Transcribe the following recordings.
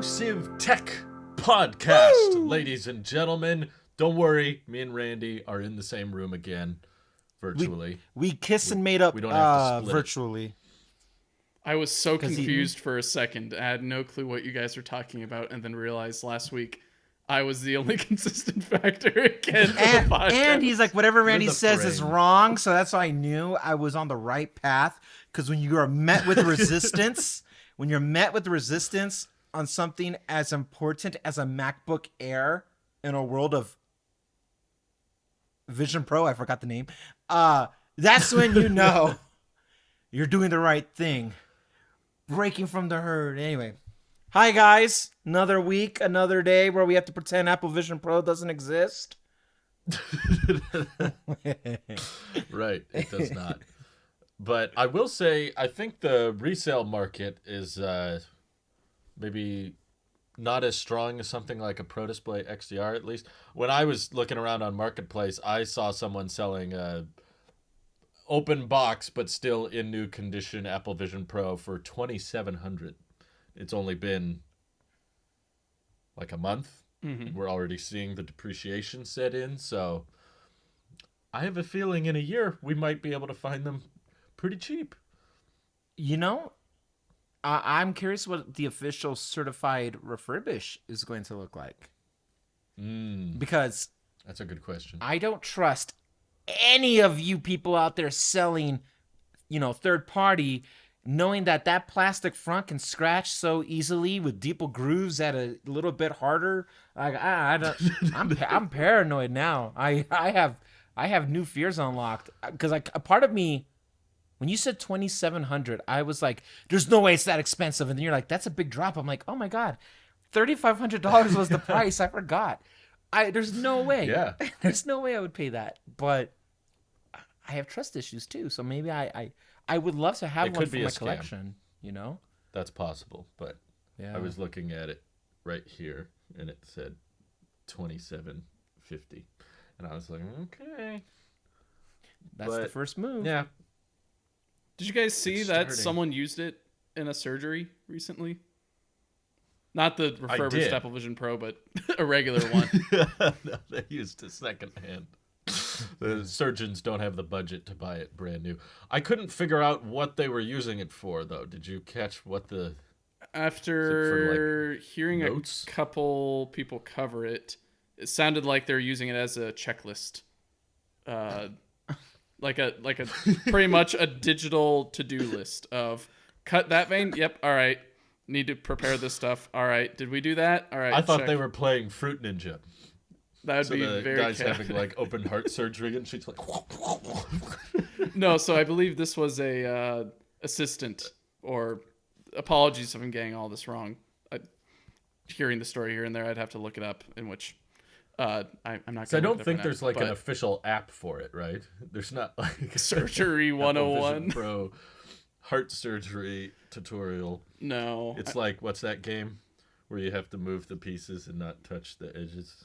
exclusive tech podcast, ladies and gentlemen. Don't worry, me and Randy are in the same room again, virtually. We kissed and made up we don't have to split virtually. I was so confused for a second. I had no clue what you guys were talking about, and then realized last week I was the only consistent factor again. And he's like, whatever Randy says is brain. wrong, so that's why I knew I was on the right path. Because when you are met with resistance, on something as important as a MacBook Air in a world of Vision Pro, I forgot the name. That's when you know you're doing the right thing. Breaking from the herd. Anyway. Hi, guys. Another week, another day where we have to pretend Apple Vision Pro doesn't exist. Right, it does not. But I will say, I think the resale market is maybe not as strong as something like a Pro Display XDR, at least. When I was looking around on Marketplace, I saw someone selling a open box, but still in new condition Apple Vision Pro for $2,700. It's only been like a month. Mm-hmm. We're already seeing the depreciation set in, so I have a feeling in a year we might be able to find them pretty cheap. You know, I'm curious what the official certified refurbish is going to look like. Because that's a good question. I don't trust any of you people out there selling, third party, knowing that plastic front can scratch so easily with deeper grooves that a little bit harder. Like I'm paranoid now. I have new fears unlocked because a part of me, when you said $2,700, I was like, "There's no way it's that expensive." And then you're like, "That's a big drop." I'm like, "Oh my god, $3,500 was the price." I forgot. There's no way. Yeah. There's no way I would pay that. But I have trust issues too, so maybe I would love to have one for my collection. That's possible, but yeah. I was looking at it right here, and it said $2,750, and I was like, okay, that's the first move. Yeah. Did you guys see that someone used it in a surgery recently? Not the refurbished Apple Vision Pro, but a regular one. No, they used a second hand. The surgeons don't have the budget to buy it brand new. I couldn't figure out what they were using it for, though. Did you catch what the... After hearing notes? A couple people cover it, it sounded like they were using it as a checklist. Like a pretty much a digital to-do list of cut that vein. Yep. All right. Need to prepare this stuff. All right. Did we do that? All right. I thought check. they were playing Fruit Ninja. That would be the very guy's having like open heart surgery, and she's like, No. So I believe this was a assistant. Or apologies if I'm getting all this wrong. Hearing the story here and there, I'd have to look it up. In which I'm not. So I don't think there's like an official app for it, right? There's not like Surgery 101 Pro heart surgery tutorial. No, it's like, what's that game where you have to move the pieces and not touch the edges?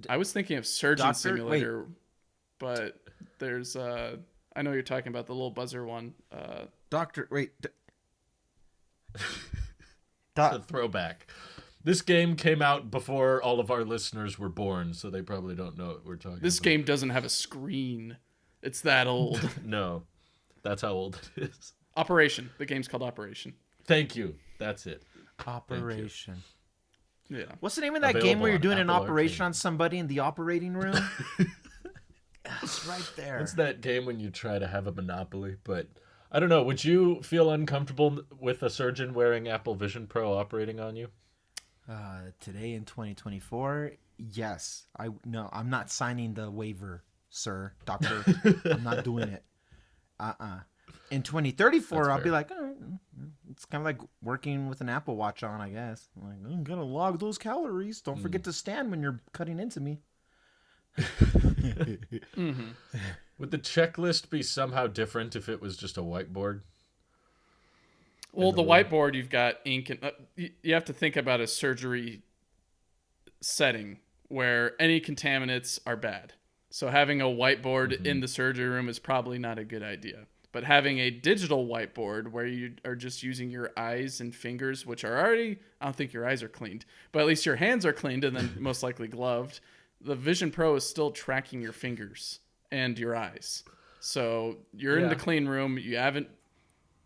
I was thinking of Surgeon Simulator, but there's I know you're talking about the little buzzer one. It's a throwback. This game came out before all of our listeners were born, so they probably don't know what we're talking about. This game doesn't have a screen. It's that old. No, that's how old it is. Operation. The game's called Operation. Thank you. That's it. Operation. Yeah. What's the name of that game where you're doing an operation on somebody in the operating room? It's right there. It's that game when you try to have a monopoly, but I don't know. Would you feel uncomfortable with a surgeon wearing Apple Vision Pro operating on you? Today in 2024, yes. I'm not signing the waiver, sir, doctor. I'm not doing it. In 2034, I'll be like, oh, it's kind of like working with an Apple Watch on, I guess. I'm like, I'm gonna log those calories. Don't forget to stand when you're cutting into me. Mm-hmm. Would the checklist be somehow different if it was just a whiteboard? Well, the whiteboard, you've got ink, and you have to think about a surgery setting where any contaminants are bad. So having a whiteboard in the surgery room is probably not a good idea. But having a digital whiteboard where you are just using your eyes and fingers, which are already, I don't think your eyes are cleaned, but at least your hands are cleaned and then most likely gloved. The Vision Pro is still tracking your fingers and your eyes. So you're in the clean room. You haven't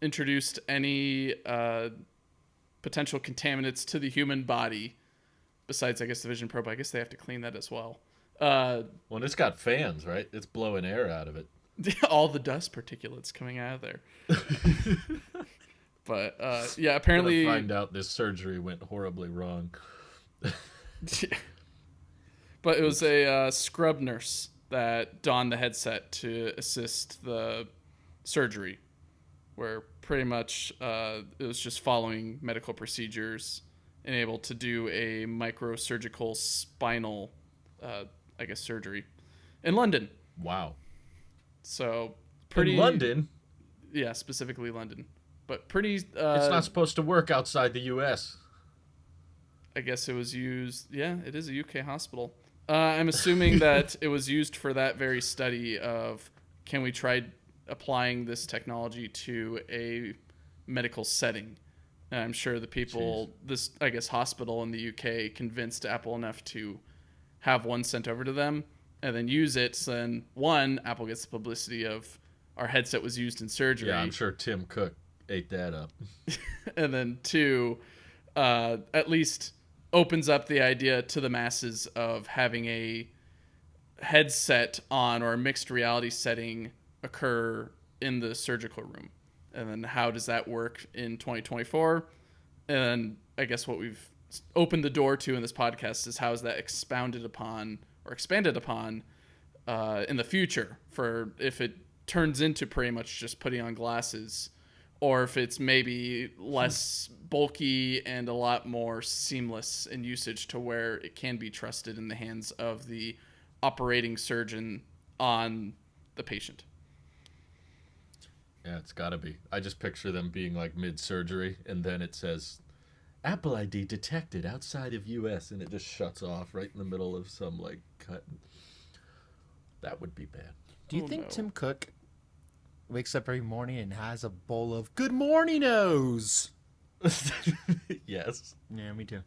introduced any potential contaminants to the human body besides, I guess, the Vision Pro, but I guess they have to clean that as well. Well, it's got fans, right? It's blowing air out of it. All the dust particulates coming out of there. But yeah, apparently find out this surgery went horribly wrong. But it was a scrub nurse that donned the headset to assist the surgery, where pretty much it was just following medical procedures and able to do a microsurgical spinal, I guess, surgery in London. Wow. So pretty in London? Yeah, specifically London. But pretty... it's not supposed to work outside the U.S. I guess it was used... Yeah, it is a UK hospital. I'm assuming that it was used for that very study of, can we try applying this technology to a medical setting? And I'm sure the people, this, I guess, hospital in the UK convinced Apple enough to have one sent over to them and then use it. So then, one, Apple gets the publicity of our headset was used in surgery. Yeah, I'm sure Tim Cook ate that up. And then two, at least opens up the idea to the masses of having a headset on or a mixed reality setting occur in the surgical room. And then how does that work in 2024? And I guess what we've opened the door to in this podcast is how is that expounded upon or expanded upon in the future, for if it turns into pretty much just putting on glasses, or if it's maybe less bulky and a lot more seamless in usage to where it can be trusted in the hands of the operating surgeon on the patient. Yeah, it's got to be. I just picture them being like mid-surgery, and then it says, Apple ID detected outside of U.S., and it just shuts off right in the middle of some, like, cut. That would be bad. Do you think Tim Cook wakes up every morning and has a bowl of good morning-os? Yes. Yeah, me too.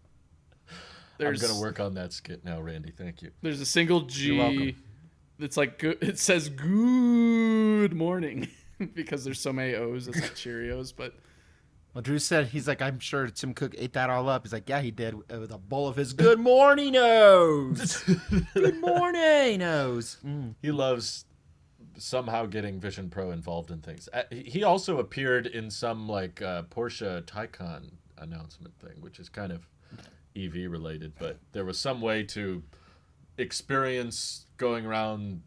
I'm going to work on that skit now, Randy. Thank you. There's a single G that's like, good, it says good morning because there's so many O's. It's like Cheerios, but... Well, Drew said, he's like, I'm sure Tim Cook ate that all up. He's like, yeah, he did, with a bowl of his good morning-os. Good morning-os. He loves somehow getting Vision Pro involved in things. He also appeared in some like Porsche Taycan announcement thing, which is kind of EV related, but there was some way to experience going around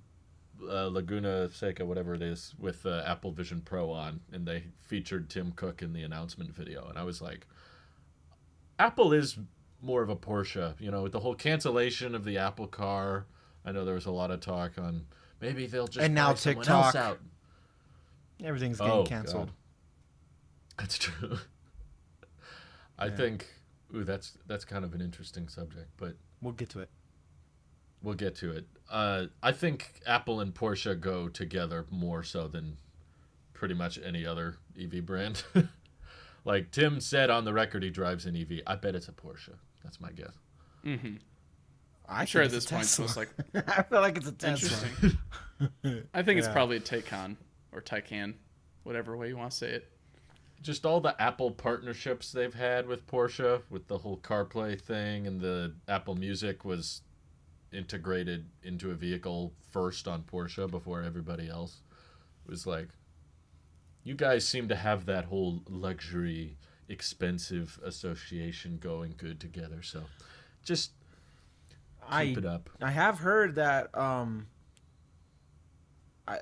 Laguna Seca, whatever it is, with Apple Vision Pro on, and they featured Tim Cook in the announcement video, and I was like, Apple is more of a Porsche, you know, with the whole cancellation of the Apple car. I know there was a lot of talk on maybe they'll just and now buy someone TikTok else out. Everything's getting canceled. God. That's true. I think that's kind of an interesting subject, but we'll get to it. We'll get to it. I think Apple and Porsche go together more so than pretty much any other EV brand. Like Tim said on the record, he drives an EV. I bet it's a Porsche. That's my guess. Mm-hmm. I'm sure at this point it was like... I feel like it's a Tesla. Interesting. I think it's probably a Taycan or Taycan, whatever way you want to say it. Just all the Apple partnerships they've had with Porsche, with the whole CarPlay thing, and the Apple Music was integrated into a vehicle first on Porsche before everybody else. It was like, you guys seem to have that whole luxury, expensive association going good together. So just keep it up. I have heard that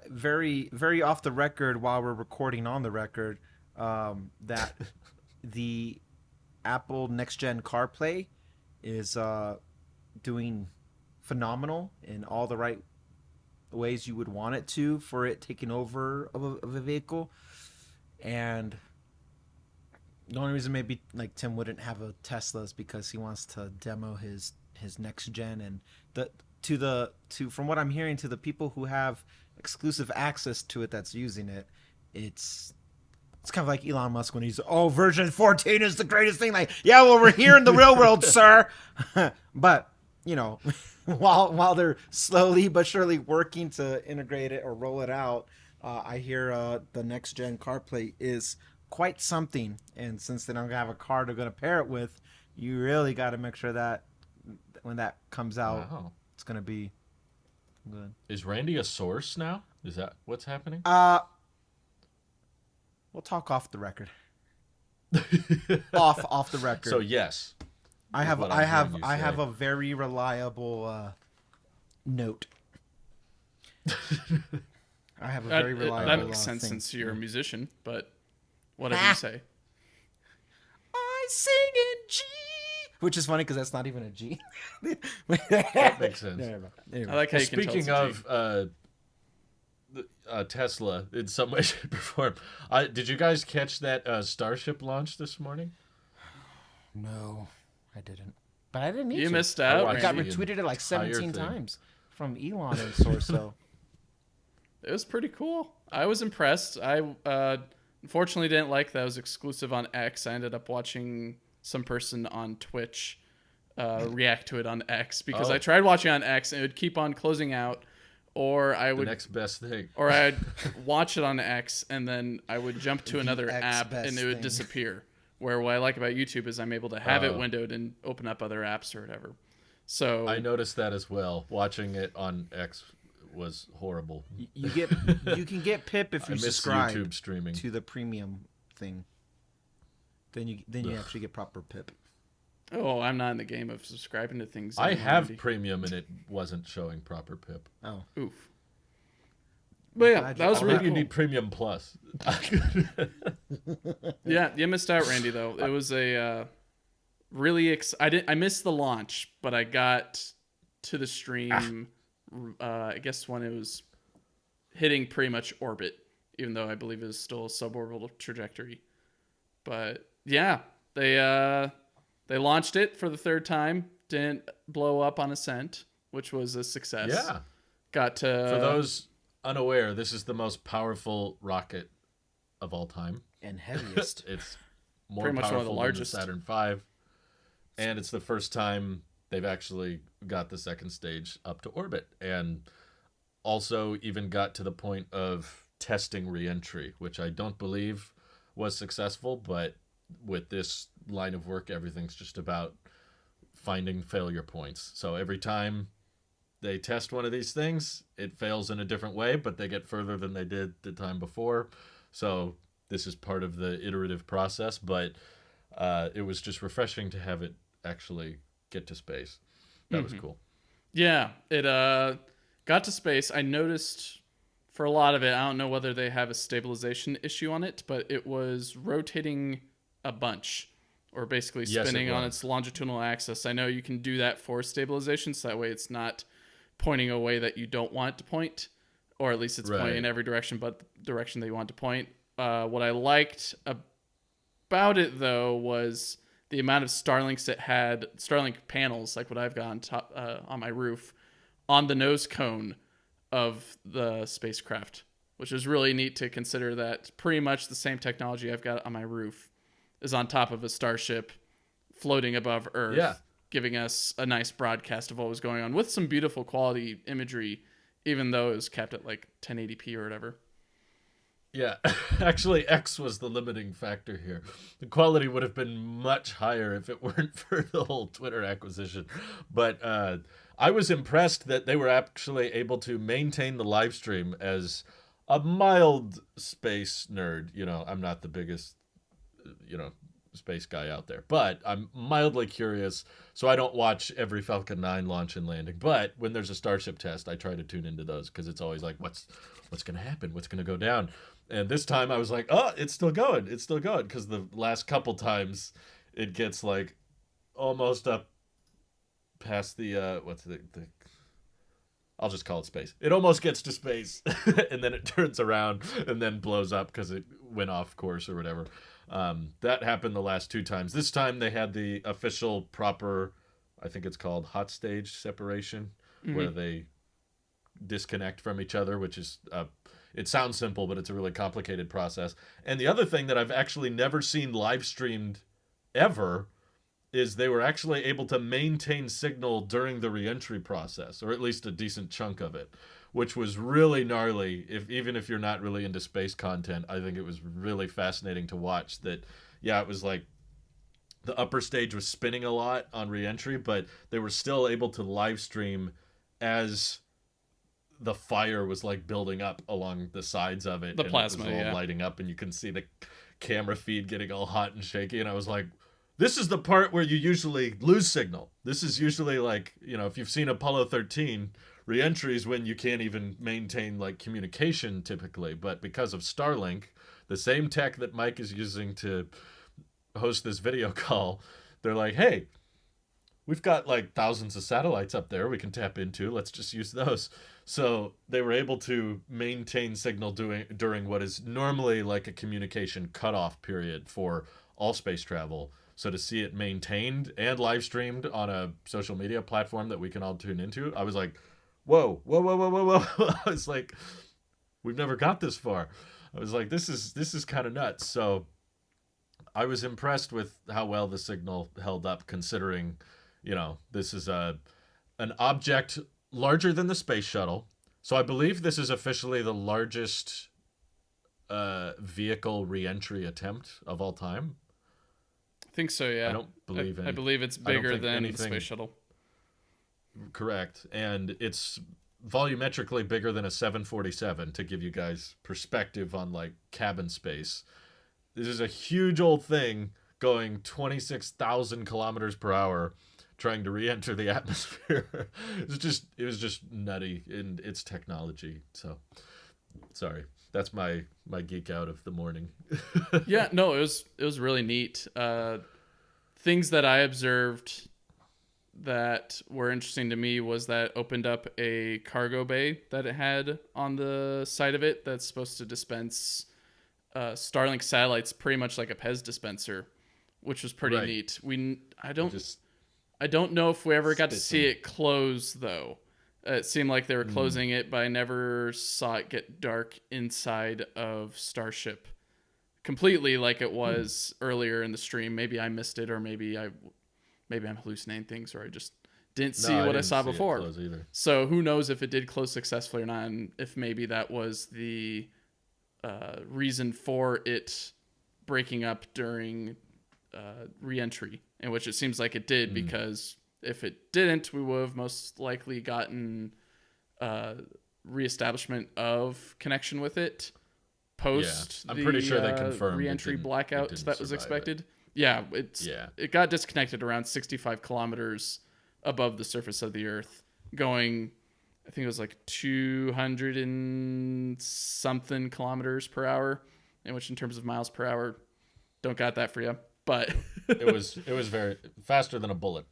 very, very off the record while we're recording on the record, that the Apple Next Gen CarPlay is doing phenomenal in all the right ways you would want it to for it taking over of a vehicle. And the only reason maybe like Tim wouldn't have a Tesla is because he wants to demo his next gen, and from what I'm hearing, to the people who have exclusive access to it that's using it, it's kind of like Elon Musk when he's, oh, version 14 is the greatest thing. Like, yeah, well, we're here in the real world, sir. But, you know, while they're slowly but surely working to integrate it or roll it out, I hear the next gen CarPlay is quite something. And since they don't have a car they're going to pair it with, you really got to make sure that when that comes out, Wow. it's going to be good. Is Randy a source now? Is that what's happening? We'll talk off the record. off the record. So yes, I is have what I I'm have hearing you I say. have a very reliable note. I have a very reliable. That makes sense thing. since you're a musician, but whatever you say. I sing in G, which is funny because that's not even a G. That makes sense. I like how you can tell it's Speaking a G. of Tesla, in some way, shape, or form, did you guys catch that Starship launch this morning? No, I didn't. But I didn't need You to. missed out, watched I got Randy. retweeted it like Entire 17 thing. times from Elon and source. So It was pretty cool. I was impressed. I unfortunately didn't like that it was exclusive on X. I ended up watching some person on Twitch react to it on X because Oh. I tried watching on X and it would keep on closing out, or I The would, next best thing. or I'd watch it on X and then I would jump to another X app best and it would thing. disappear. Where what I like about YouTube is I'm able to have it Oh. windowed and open up other apps or whatever. So I noticed that as well. Watching it on X was horrible. you can get Pip if I you miss subscribe YouTube streaming. to the premium thing. Then you actually get proper Pip. oh, I'm not in the game of subscribing to things. I anymore, have Andy. premium and it wasn't showing proper pip. Oh, Oof. But yeah, glad that you- was Oh, really Maybe you cool. need premium plus. Yeah, you missed out, Randy. Though it was a really I missed the launch, but I got to the stream. I guess when it was hitting pretty much orbit, even though I believe it was still a suborbital trajectory. But yeah, they launched it for the third time. Didn't blow up on ascent, which was a success. Yeah. Got to For those unaware, this is the most powerful rocket of all time. and heaviest. It's more Pretty much one of the powerful largest. than the Saturn V, and it's the first time they've actually got the second stage up to orbit, and also even got to the point of testing reentry, which I don't believe was successful. But with this line of work, everything's just about finding failure points. So every time they test one of these things, it fails in a different way, but they get further than they did the time before. So this is part of the iterative process, but it was just refreshing to have it actually get to space. That was cool. Yeah, it got to space. I noticed for a lot of it, I don't know whether they have a stabilization issue on it, but it was rotating a bunch, or basically Yes, it spinning on was. its longitudinal axis. I know you can do that for stabilization, so that way it's not pointing a way that you don't want it to point, or at least it's pointing in Right. every direction but the direction that you want to point. What I liked about it, though, was the amount of Starlinks it had, Starlink panels, like what I've got on top on my roof, on the nose cone of the spacecraft, which is really neat to consider that pretty much the same technology I've got on my roof is on top of a Starship floating above Earth, Yeah. giving us a nice broadcast of what was going on with some beautiful quality imagery, even though it was kept at like 1080p or whatever. Yeah, actually, X was the limiting factor here. The quality would have been much higher if it weren't for the whole Twitter acquisition. But I was impressed that they were actually able to maintain the live stream as a mild space nerd. You know, I'm not the biggest, space guy out there, but I'm mildly curious. So I don't watch every Falcon 9 launch and landing. But when there's a Starship test, I try to tune into those because it's always like, what's going to happen? What's going to go down? And this time I was like, oh, it's still going. It's still going. Because the last couple times it gets like almost up past the, I'll just call it space. It almost gets to space and then it turns around and then blows up because it went off course or whatever. That happened the last two times. This time they had the official proper, I think it's called hot stage separation, where they disconnect from each other, which is it sounds simple, but it's a really complicated process. And the other thing that I've actually never seen live streamed ever is they were actually able to maintain signal during the reentry process, or at least a decent chunk of it, which was really gnarly. Even if you're not really into space content, I think it was really fascinating to watch. That, yeah, it was like the upper stage was spinning a lot on reentry, but they were still able to live stream as the fire was like building up along the sides of it. The and plasma, it was all yeah. lighting up, and you can see the camera feed getting all hot and shaky. And I was like, this is the part where you usually lose signal. This is usually like, if you've seen Apollo 13, reentry is when you can't even maintain like communication typically. But because of Starlink, the same tech that Mike is using to host this video call, they're like, hey, we've got like thousands of satellites up there we can tap into. Let's just use those. So they were able to maintain signal during what is normally like a communication cutoff period for all space travel. So to see it maintained and live streamed on a social media platform that we can all tune into, I was like, whoa, whoa, whoa, whoa, whoa, whoa. I was like, we've never got this far. I was like, this is kind of nuts. So I was impressed with how well the signal held up, considering, this is an object larger than the space shuttle. So I believe this is officially the largest vehicle reentry attempt of all time. I think so, yeah. I don't believe I believe it's bigger than the space shuttle. Correct. And it's volumetrically bigger than a 747, to give you guys perspective on like cabin space. This is a huge old thing going 26,000 kilometers per hour trying to re-enter the atmosphere. It was just nutty in its technology. So sorry. That's my geek out of the morning. Yeah, no, it was really neat. Things that I observed that were interesting to me was that opened up a cargo bay that it had on the side of it that's supposed to dispense Starlink satellites, pretty much like a Pez dispenser, which was pretty neat. I don't know if we ever got to see it close though. It seemed like they were closing it, but I never saw it get dark inside of Starship completely like it was earlier in the stream. Maybe I missed it, or maybe I'm hallucinating things, or I just didn't see what I saw before. So who knows if it did close successfully or not, and if maybe that was the reason for it breaking up during re-entry, in which it seems like it did, because if it didn't, we would have most likely gotten reestablishment of connection with it post I'm pretty sure they confirmed re-entry blackout that was expected. It got disconnected around 65 kilometers above the surface of the Earth, going, I think it was like 200 and something kilometers per hour, in which in terms of miles per hour, don't got that for you, but it was very faster than a bullet.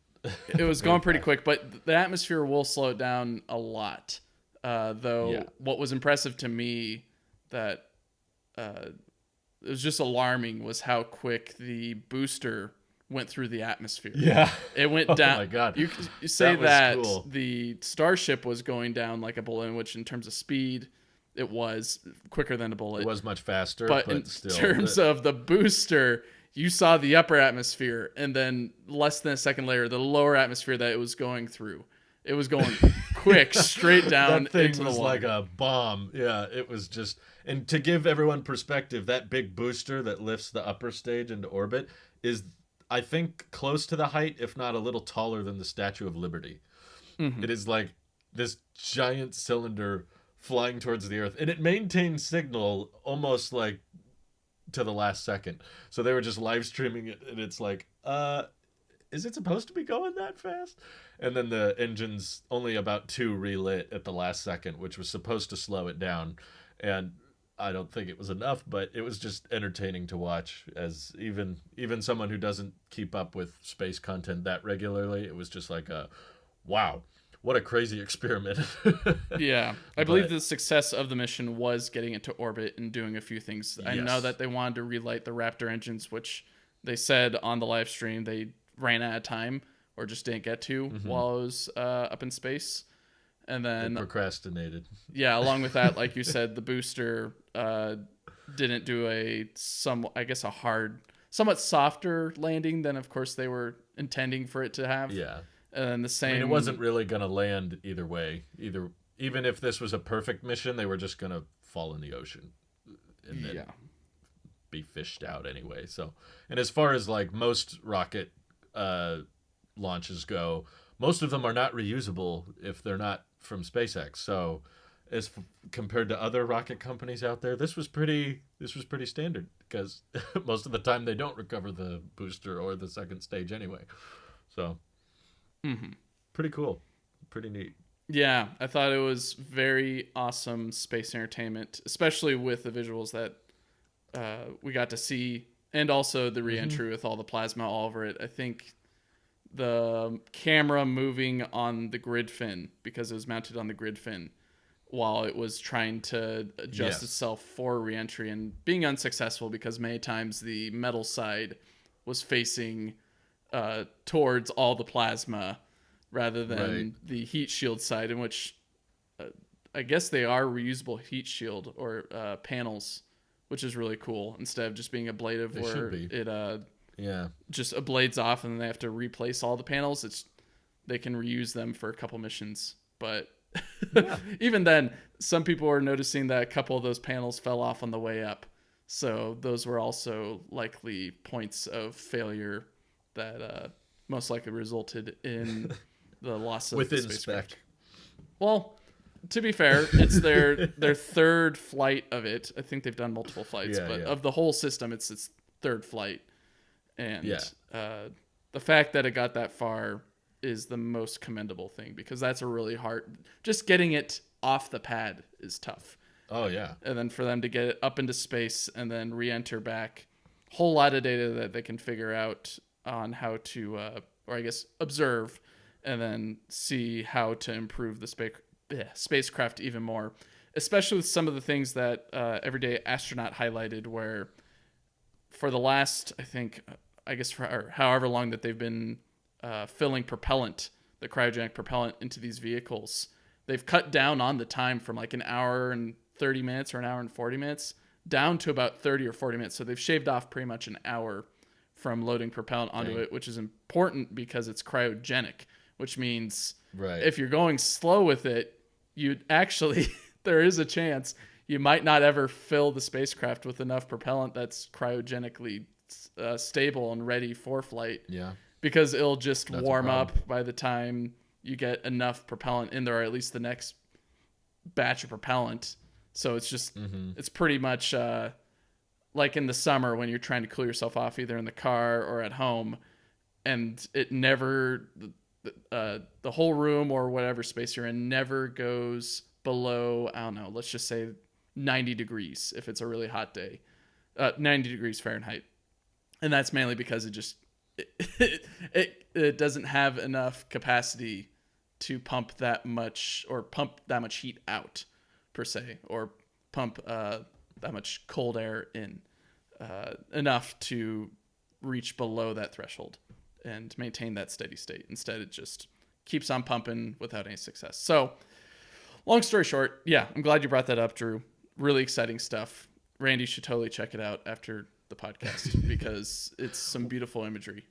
It was going pretty quick, but the atmosphere will slow it down a lot. What was impressive to me that it was just alarming was how quick the booster went through the atmosphere. Yeah. It went down. Oh my God. You say that cool. The Starship was going down like a bullet, in which in terms of speed, it was quicker than a bullet. It was much faster, but in terms of the booster, you saw the upper atmosphere, and then less than a second later, the lower atmosphere that it was going through. It was going quick, straight down that thing into the was water. Like a bomb. Yeah, it was just... And to give everyone perspective, that big booster that lifts the upper stage into orbit is, I think, close to the height, if not a little taller than the Statue of Liberty. Mm-hmm. It is like this giant cylinder flying towards the Earth, and it maintains signal almost like to the last second. So they were just live streaming it, and it's like, is it supposed to be going that fast? And then the engine's only about 2 relit at the last second, which was supposed to slow it down. And I don't think it was enough, but it was just entertaining to watch, as even someone who doesn't keep up with space content that regularly, it was just like wow, what a crazy experiment. Yeah. I believe the success of the mission was getting it to orbit and doing a few things. Yes. I know that they wanted to relight the Raptor engines, which they said on the live stream they ran out of time or just didn't get to while it was up in space. And They then procrastinated. yeah, along with that, like you said, the booster didn't do a somewhat softer landing than of course they were intending for it to have. Yeah. And then the same. I mean, it wasn't really going to land either way. Even if this was a perfect mission, they were just going to fall in the ocean and then be fished out anyway. So, and as far as like most rocket launches go, most of them are not reusable if they're not from SpaceX. So, compared to other rocket companies out there, this was pretty standard because most of the time they don't recover the booster or the second stage anyway. So, pretty cool, pretty neat. Yeah, I thought it was very awesome space entertainment, especially with the visuals that we got to see, and also the reentry with all the plasma all over it. I think the camera moving on the grid fin, because it was mounted on the grid fin, while it was trying to adjust itself for reentry and being unsuccessful because many times the metal side was facing towards all the plasma rather than the heat shield side, in which I guess they are reusable heat shield or panels, which is really cool. Instead of just being ablative where it just ablades off and then they have to replace all the panels, they can reuse them for a couple missions. But even then, some people are noticing that a couple of those panels fell off on the way up. So those were also likely points of failure that most likely resulted in the loss of the spacecraft. Well, to be fair, it's their third flight of it. I think they've done multiple flights, but of the whole system, it's its third flight. And the fact that it got that far is the most commendable thing, because that's a really hard, just getting it off the pad is tough. Oh yeah. And then for them to get it up into space and then re-enter back, whole lot of data that they can figure out on how to, or I guess observe, and then see how to improve the spacecraft even more, especially with some of the things that Everyday Astronaut highlighted, where for the last, for however long that they've been filling propellant, the cryogenic propellant into these vehicles, they've cut down on the time from like an hour and 30 minutes or an hour and 40 minutes down to about 30 or 40 minutes. So they've shaved off pretty much an hour from loading propellant onto it, which is important because it's cryogenic, which means if you're going slow with it, you actually, there is a chance you might not ever fill the spacecraft with enough propellant that's cryogenically stable and ready for flight. Yeah. Because it'll just warm up by the time you get enough propellant in there, or at least the next batch of propellant. So it's just, it's pretty much like in the summer when you're trying to cool yourself off either in the car or at home, and it never, the whole room or whatever space you're in never goes below, I don't know, let's just say 90 degrees if it's a really hot day, 90 degrees Fahrenheit. And that's mainly because it doesn't have enough capacity to pump that much heat out per se, or pump that much cold air in enough to reach below that threshold and maintain that steady state. Instead, it just keeps on pumping without any success. So long story short, I'm glad you brought that up, Drew. Really exciting stuff. Randy should totally check it out after the podcast because it's some beautiful imagery.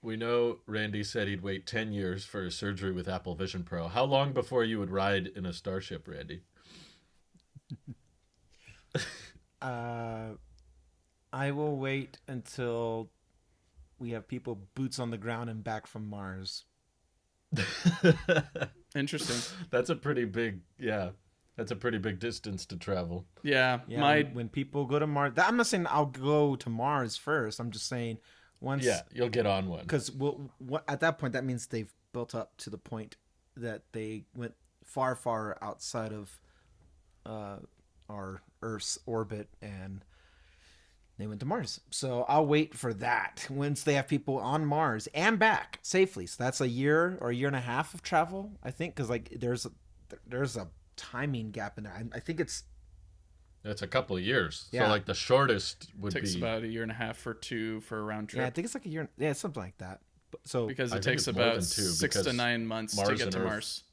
We know Randy said he'd wait 10 years for his surgery with Apple Vision Pro. How long before you would ride in a Starship, Randy? I will wait until we have people boots on the ground and back from Mars. Interesting. That's a pretty big distance to travel. Yeah. When people go to Mars, I'm not saying I'll go to Mars first. I'm just saying once. Yeah, you'll get on one. Because at that point, that means they've built up to the point that they went far, far outside of our Earth's orbit, and they went to Mars. So I'll wait for that once they have people on Mars and back safely. So that's a year or a year and a half of travel, I think, because like there's a timing gap in there. I think it's a couple of years. Yeah. So like the shortest takes about a year and a half or two for a round trip. Yeah, I think it's like a year. Yeah, something like that. So because it takes about 6 to 9 months to get to Mars.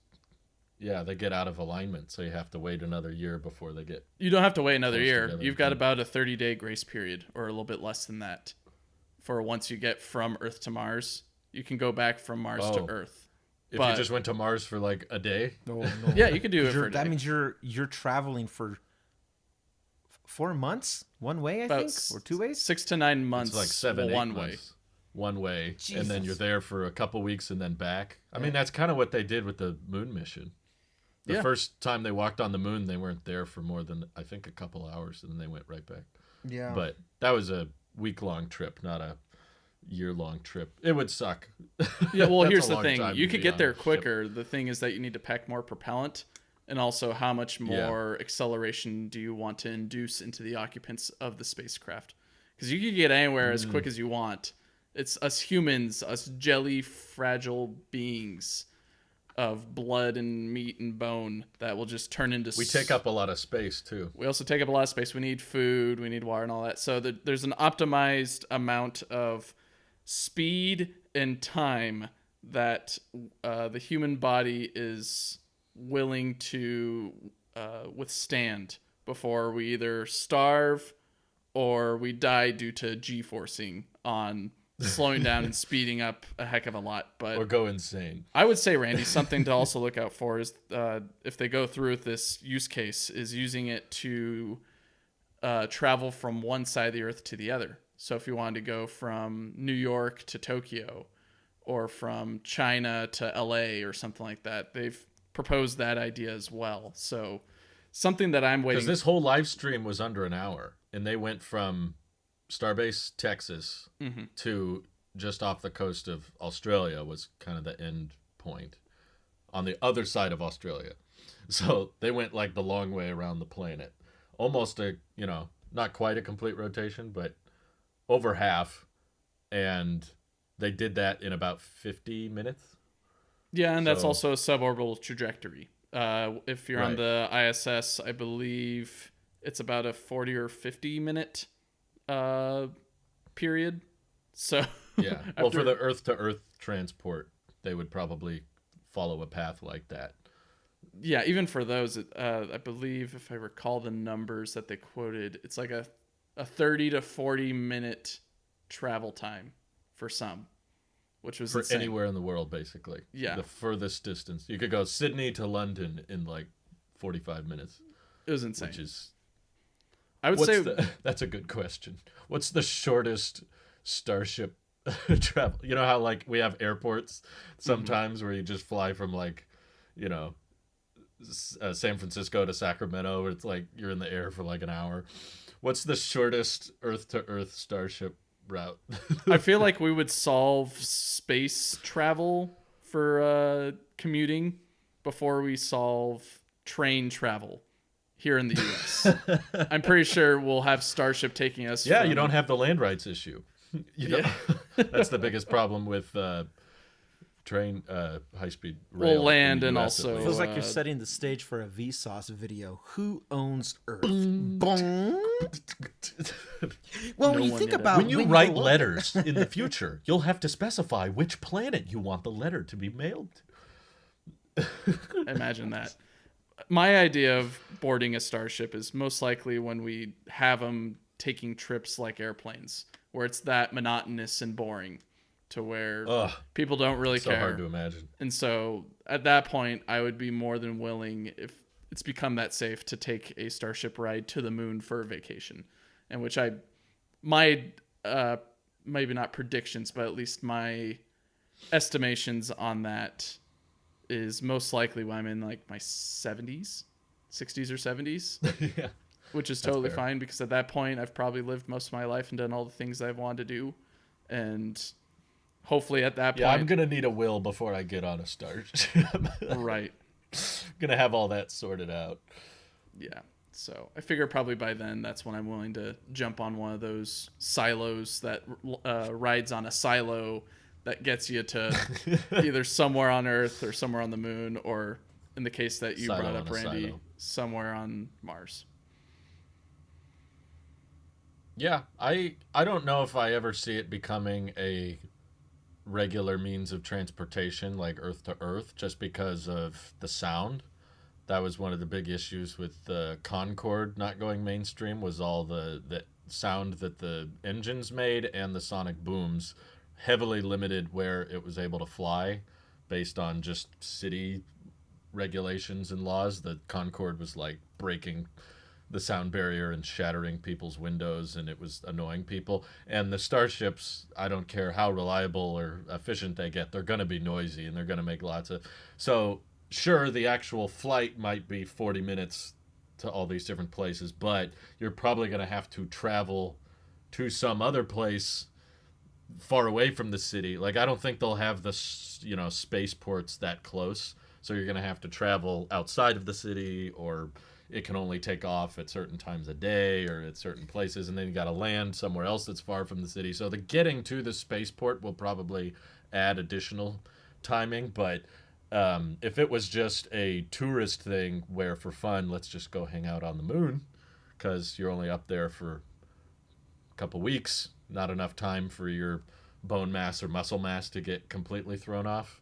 Yeah, they get out of alignment, so you have to wait another year before they get You don't have to wait another close year. together You've got again. about a 30-day grace period, or a little bit less than that, for once you get from Earth to Mars. You can go back from Mars to Oh, Earth. if you But just went to Mars for like a day, No, no. yeah, you could do it for a That day. means you're traveling for 4 months one way, I About think, or 2 ways. 6 to 9 months. it's like 7, 8 one months way. one way, and then Jesus. you're there for a couple weeks and then back. I mean, Yeah. that's kind of what they did with the moon mission. The Yeah. first time they walked on the moon, they weren't there for more than I think a couple hours, and then they went right back. Yeah. But that was a week-long trip, not a year-long trip. It would suck. Yeah, well, That's here's a the long thing. time You to could be get on there a ship. quicker. The thing is that you need to pack more propellant, and also how much Yeah. more acceleration do you want to induce into the occupants of the spacecraft? Because you could get anywhere as quick as you want. It's us humans, us jelly fragile beings of blood and meat and bone that will just turn into. We take up a lot of space too. We also take up a lot of space. We need food, we need water, and all that. So there's an optimized amount of speed and time that the human body is willing to withstand before we either starve or we die due to G-forcing on slowing down and speeding up a heck of a lot. But Or go insane. I would say, Randy, something to also look out for is if they go through with this use case, is using it to travel from one side of the Earth to the other. So if you wanted to go from New York to Tokyo or from China to LA or something like that, they've proposed that idea as well. So something that I'm waiting. Because this whole live stream was under an hour, and they went from Starbase, Texas, to just off the coast of Australia was kind of the end point on the other side of Australia. So they went like the long way around the planet, almost a not quite a complete rotation, but over half, and they did that in about 50 minutes. Yeah, and that's So- also a suborbital trajectory. If you're on Right. the ISS, I believe it's about a 40 or 50 minute period. So Yeah. Well, after- for the Earth to Earth transport, they would probably follow a path like that. yeah, even for those, I believe if I recall the numbers that they quoted, it's like a 30 to 40 minute travel time for some, which was For insane. anywhere in the world, basically. Yeah. The furthest distance. You could go Sydney to London in like 45 minutes, It was insane. which is... I would say That's a good question. What's the shortest Starship travel? You know how like we have airports sometimes where you just fly from like, San Francisco to Sacramento, where it's like you're in the air for like an hour. What's the shortest Earth to Earth Starship route? I feel like we would solve space travel for commuting before we solve train travel here in the U.S. I'm pretty sure we'll have Starship taking us. Yeah, from- you don't have the land rights issue. That's the biggest problem with train high speed rail. Well, land in the and US at also- least. Feels like Uh, you're setting the stage for a Vsauce video. Who owns Earth? Bong. Well, when you one think yet. about When you when write go up- letters in the future, you'll have to specify which planet you want the letter to be mailed to. Imagine that. My idea of boarding a Starship is most likely when we have them taking trips like airplanes, where it's that monotonous and boring to where Ugh, people don't really so care. hard to imagine. And so at that point, I would be more than willing, if it's become that safe, to take a Starship ride to the moon for a vacation. And which my maybe not predictions, but at least my estimations on that is most likely when I'm in like my 60s or 70s, Yeah. which is totally fair. fine because at that point I've probably lived most of my life and done all the things I've wanted to do. And hopefully at that Yeah, I'm point, gonna need a will before I get on a starship. right. Gonna have all that sorted out. Yeah. So I figure probably by then that's when I'm willing to jump on one of those silos that rides on a silo that gets you to either somewhere on Earth or somewhere on the moon, or in the case that you Silo brought on up, a Randy, silo. somewhere on Mars. Yeah, I don't know if I ever see it becoming a regular means of transportation like Earth to Earth just because of the sound. That was one of the big issues with the Concorde not going mainstream, was all the sound that the engines made, and the sonic booms heavily limited where it was able to fly based on just city regulations and laws. The Concorde was like breaking the sound barrier and shattering people's windows, and it was annoying people. And the starships, I don't care how reliable or efficient they get, they're going to be noisy, and they're going to make lots of. So sure, the actual flight might be 40 minutes to all these different places, but you're probably going to have to travel to some other place far away from the city. Like, I don't think they'll have the spaceports that close, so you're going to have to travel outside of the city, or it can only take off at certain times of day or at certain places, and then you got to land somewhere else that's far from the city. So the getting to the spaceport will probably add additional timing. But if it was just a tourist thing where for fun, let's just go hang out on the moon, because you're only up there for a couple weeks, not enough time for your bone mass or muscle mass to get completely thrown off.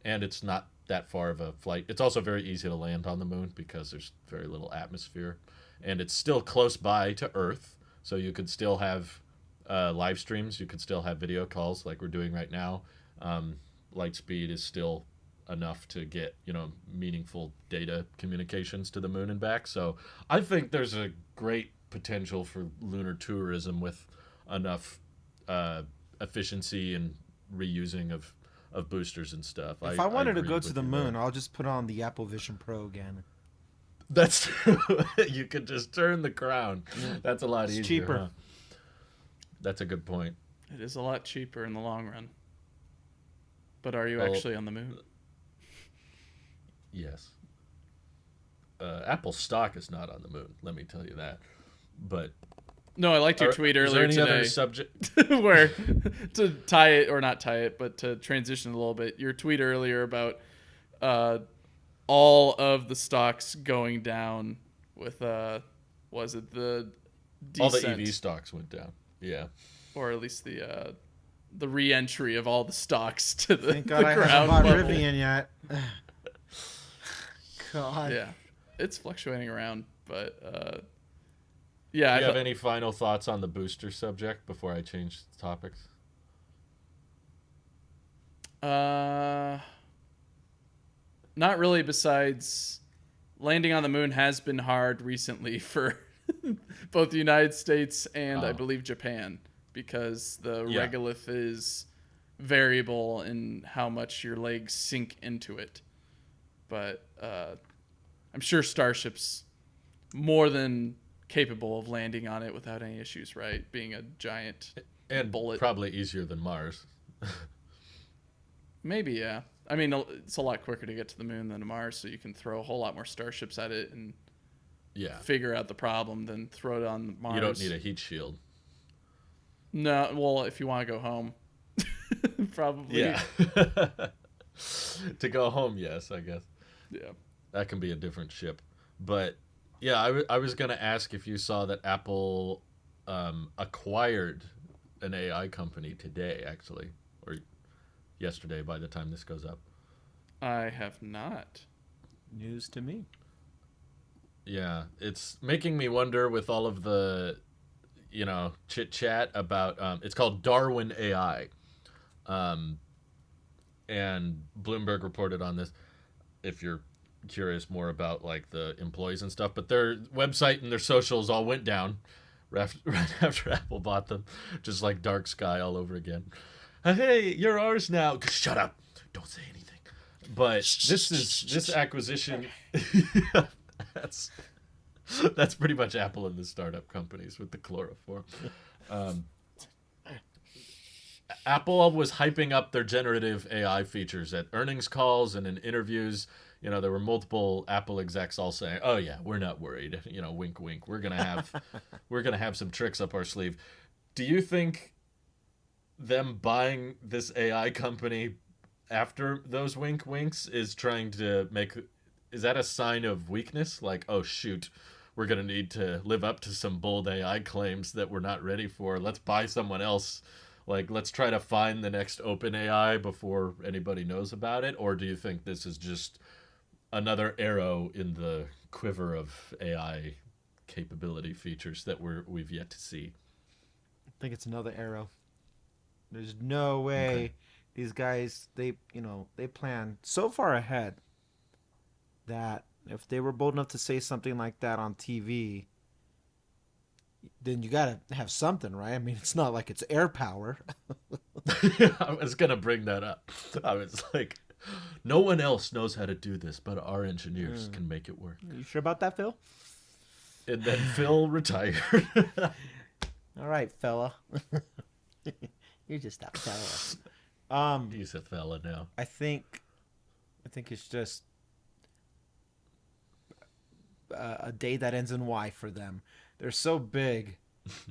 And it's not that far of a flight. It's also very easy to land on the moon because there's very little atmosphere, and it's still close by to Earth, so you could still have live streams. You could still have video calls like we're doing right now. Light speed is still enough to get meaningful data communications to the moon and back. So I think there's a great potential for lunar tourism with enough efficiency and reusing of boosters and stuff. If I wanted to agree go with to the you moon, there. I'll just put on the Apple Vision Pro again. That's true. You could just turn the crown. That's a lot It's easier. cheaper. Huh? That's a good point. It is a lot cheaper in the long run. But are you Well, actually on the moon? Yes. Apple stock is not on the moon. Let me tell you that. But No, I liked your tweet is there earlier any today. other subject? Where to tie it or not tie it, but to transition a little bit, your tweet earlier about all of the stocks going down with was it the All descent, the EV stocks went down. Yeah. or at least the re-entry of all the stocks to the, Thank God the I haven't ground bought level. Rivian yet. God. Yeah, it's fluctuating around, but Do yeah, you have any final thoughts on the booster subject before I change topics? not really. Besides, landing on the moon has been hard recently for both the United States and I Oh. believe Japan, because the Yeah. regolith is variable in how much your legs sink into it. But I'm sure Starship's more than capable of landing on it without any issues, right? Being a giant And bullet. probably easier than Mars. Maybe, yeah. I mean, it's a lot quicker to get to the moon than to Mars, so you can throw a whole lot more starships at it and Yeah. figure out the problem than throw it on Mars. You don't need a heat shield. No, well, if you want to go home, probably. Yeah. To go home, yes, I guess. Yeah. That can be a different ship. But yeah, I was going to ask if you saw that Apple acquired an AI company today, actually, or yesterday by the time this goes up. I have not. News to me. Yeah, it's making me wonder with all of the, chit chat about. It's called Darwin AI, and Bloomberg reported on this. If you're curious more about like the employees and stuff, but their website and their socials all went down right after Apple bought them, just like dark sky all over again. Hey, you're ours now. Shut up! Don't say anything. But this acquisition. That's pretty much Apple and the startup companies with the chloroform. Apple was hyping up their generative AI features at earnings calls and in interviews. There were multiple Apple execs all saying, "Oh yeah, we're not worried. Wink, wink. We're gonna have some tricks up our sleeve." Do you think them buying this AI company after those wink winks is trying to is that a sign of weakness? Like, oh shoot, we're gonna need to live up to some bold AI claims that we're not ready for. Let's buy someone else Like, let's try to find the next open AI before anybody knows about it? Or do you think this is just another arrow in the quiver of AI capability features that we've yet to see? I think it's another arrow. There's no Okay. way these guys they plan so far ahead that if they were bold enough to say something like that on TV, then you gotta have something, right? I mean, it's not like it's air power. I was gonna bring that up. I was like, no one else knows how to do this, but our engineers can make it work. You sure about that, Phil? And then Phil retired. All right, fella. You're just a fella. He's a fella now. I think it's just a day that ends in Y for them. They're so big,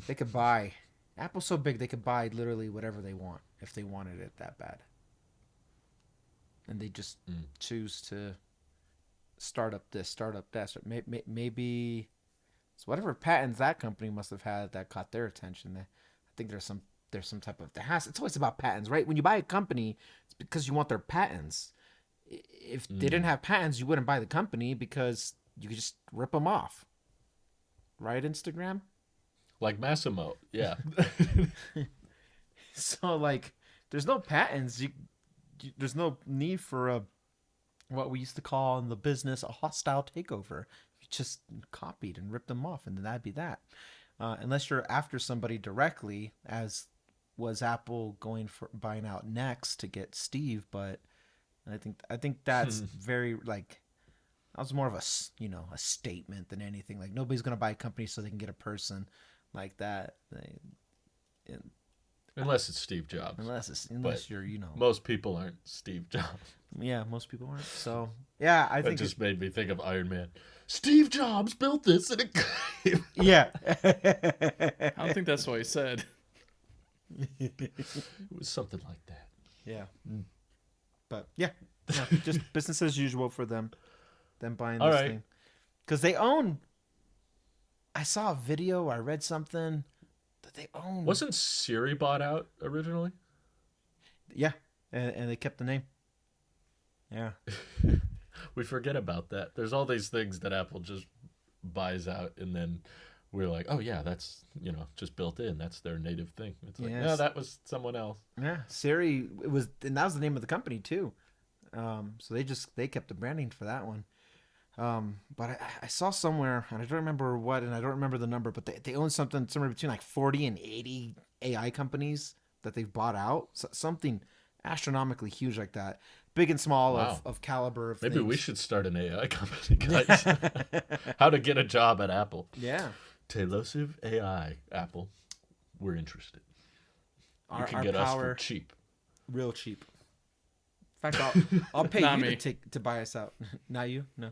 they could buy. Apple's so big they could buy literally whatever they want if they wanted it that bad. And they just choose to start up this, start up that. Maybe it's whatever patents that company must have had that caught their attention. I think there's some type of it's always about patents, right? When you buy a company, it's because you want their patents. If they didn't have patents, you wouldn't buy the company because you could just rip them off. Right, Instagram? Like Massimo, yeah. So like there's no patents. There's no need for a what we used to call in the business a hostile takeover. You just copied and ripped them off, and then that'd be that. Unless you're after somebody directly, as was Apple going for buying out Next to get Steve. But I think that's very like that was more of a a statement than anything. Like nobody's gonna buy a company so they can get a person like that. Unless it's Steve Jobs. Unless you're Most people aren't Steve Jobs. Yeah, most people aren't. So yeah, I That think just made me think of Iron Man. Steve Jobs built this in a cave. yeah. I don't think that's what he said. It was something like that. Yeah. But yeah, no, just business as usual for them. Them buying All this right. thing. Because they own. I saw a video. I read something that they own. Wasn't Siri bought out originally? Yeah, and they kept the name. Yeah. We forget about that. There's all these things that Apple just buys out, and then we're like, oh yeah, that's just built in. That's their native thing. It's like, no, Yes. that was someone else. Yeah. Siri and that was the name of the company too. So they kept the branding for that one. But I saw somewhere, and I don't remember what, and I don't remember the number, but they own something somewhere between like 40 and 80 AI companies that they've bought out. Something astronomically huge like that. Big and small Wow. of caliber of Maybe things. we should start an AI company, guys. How to get a job at Apple. Yeah. Tailosive AI, Apple. We're interested. You can Our get us power, for cheap. real cheap. In fact, I'll pay Not you me. to buy us out. Not you? No.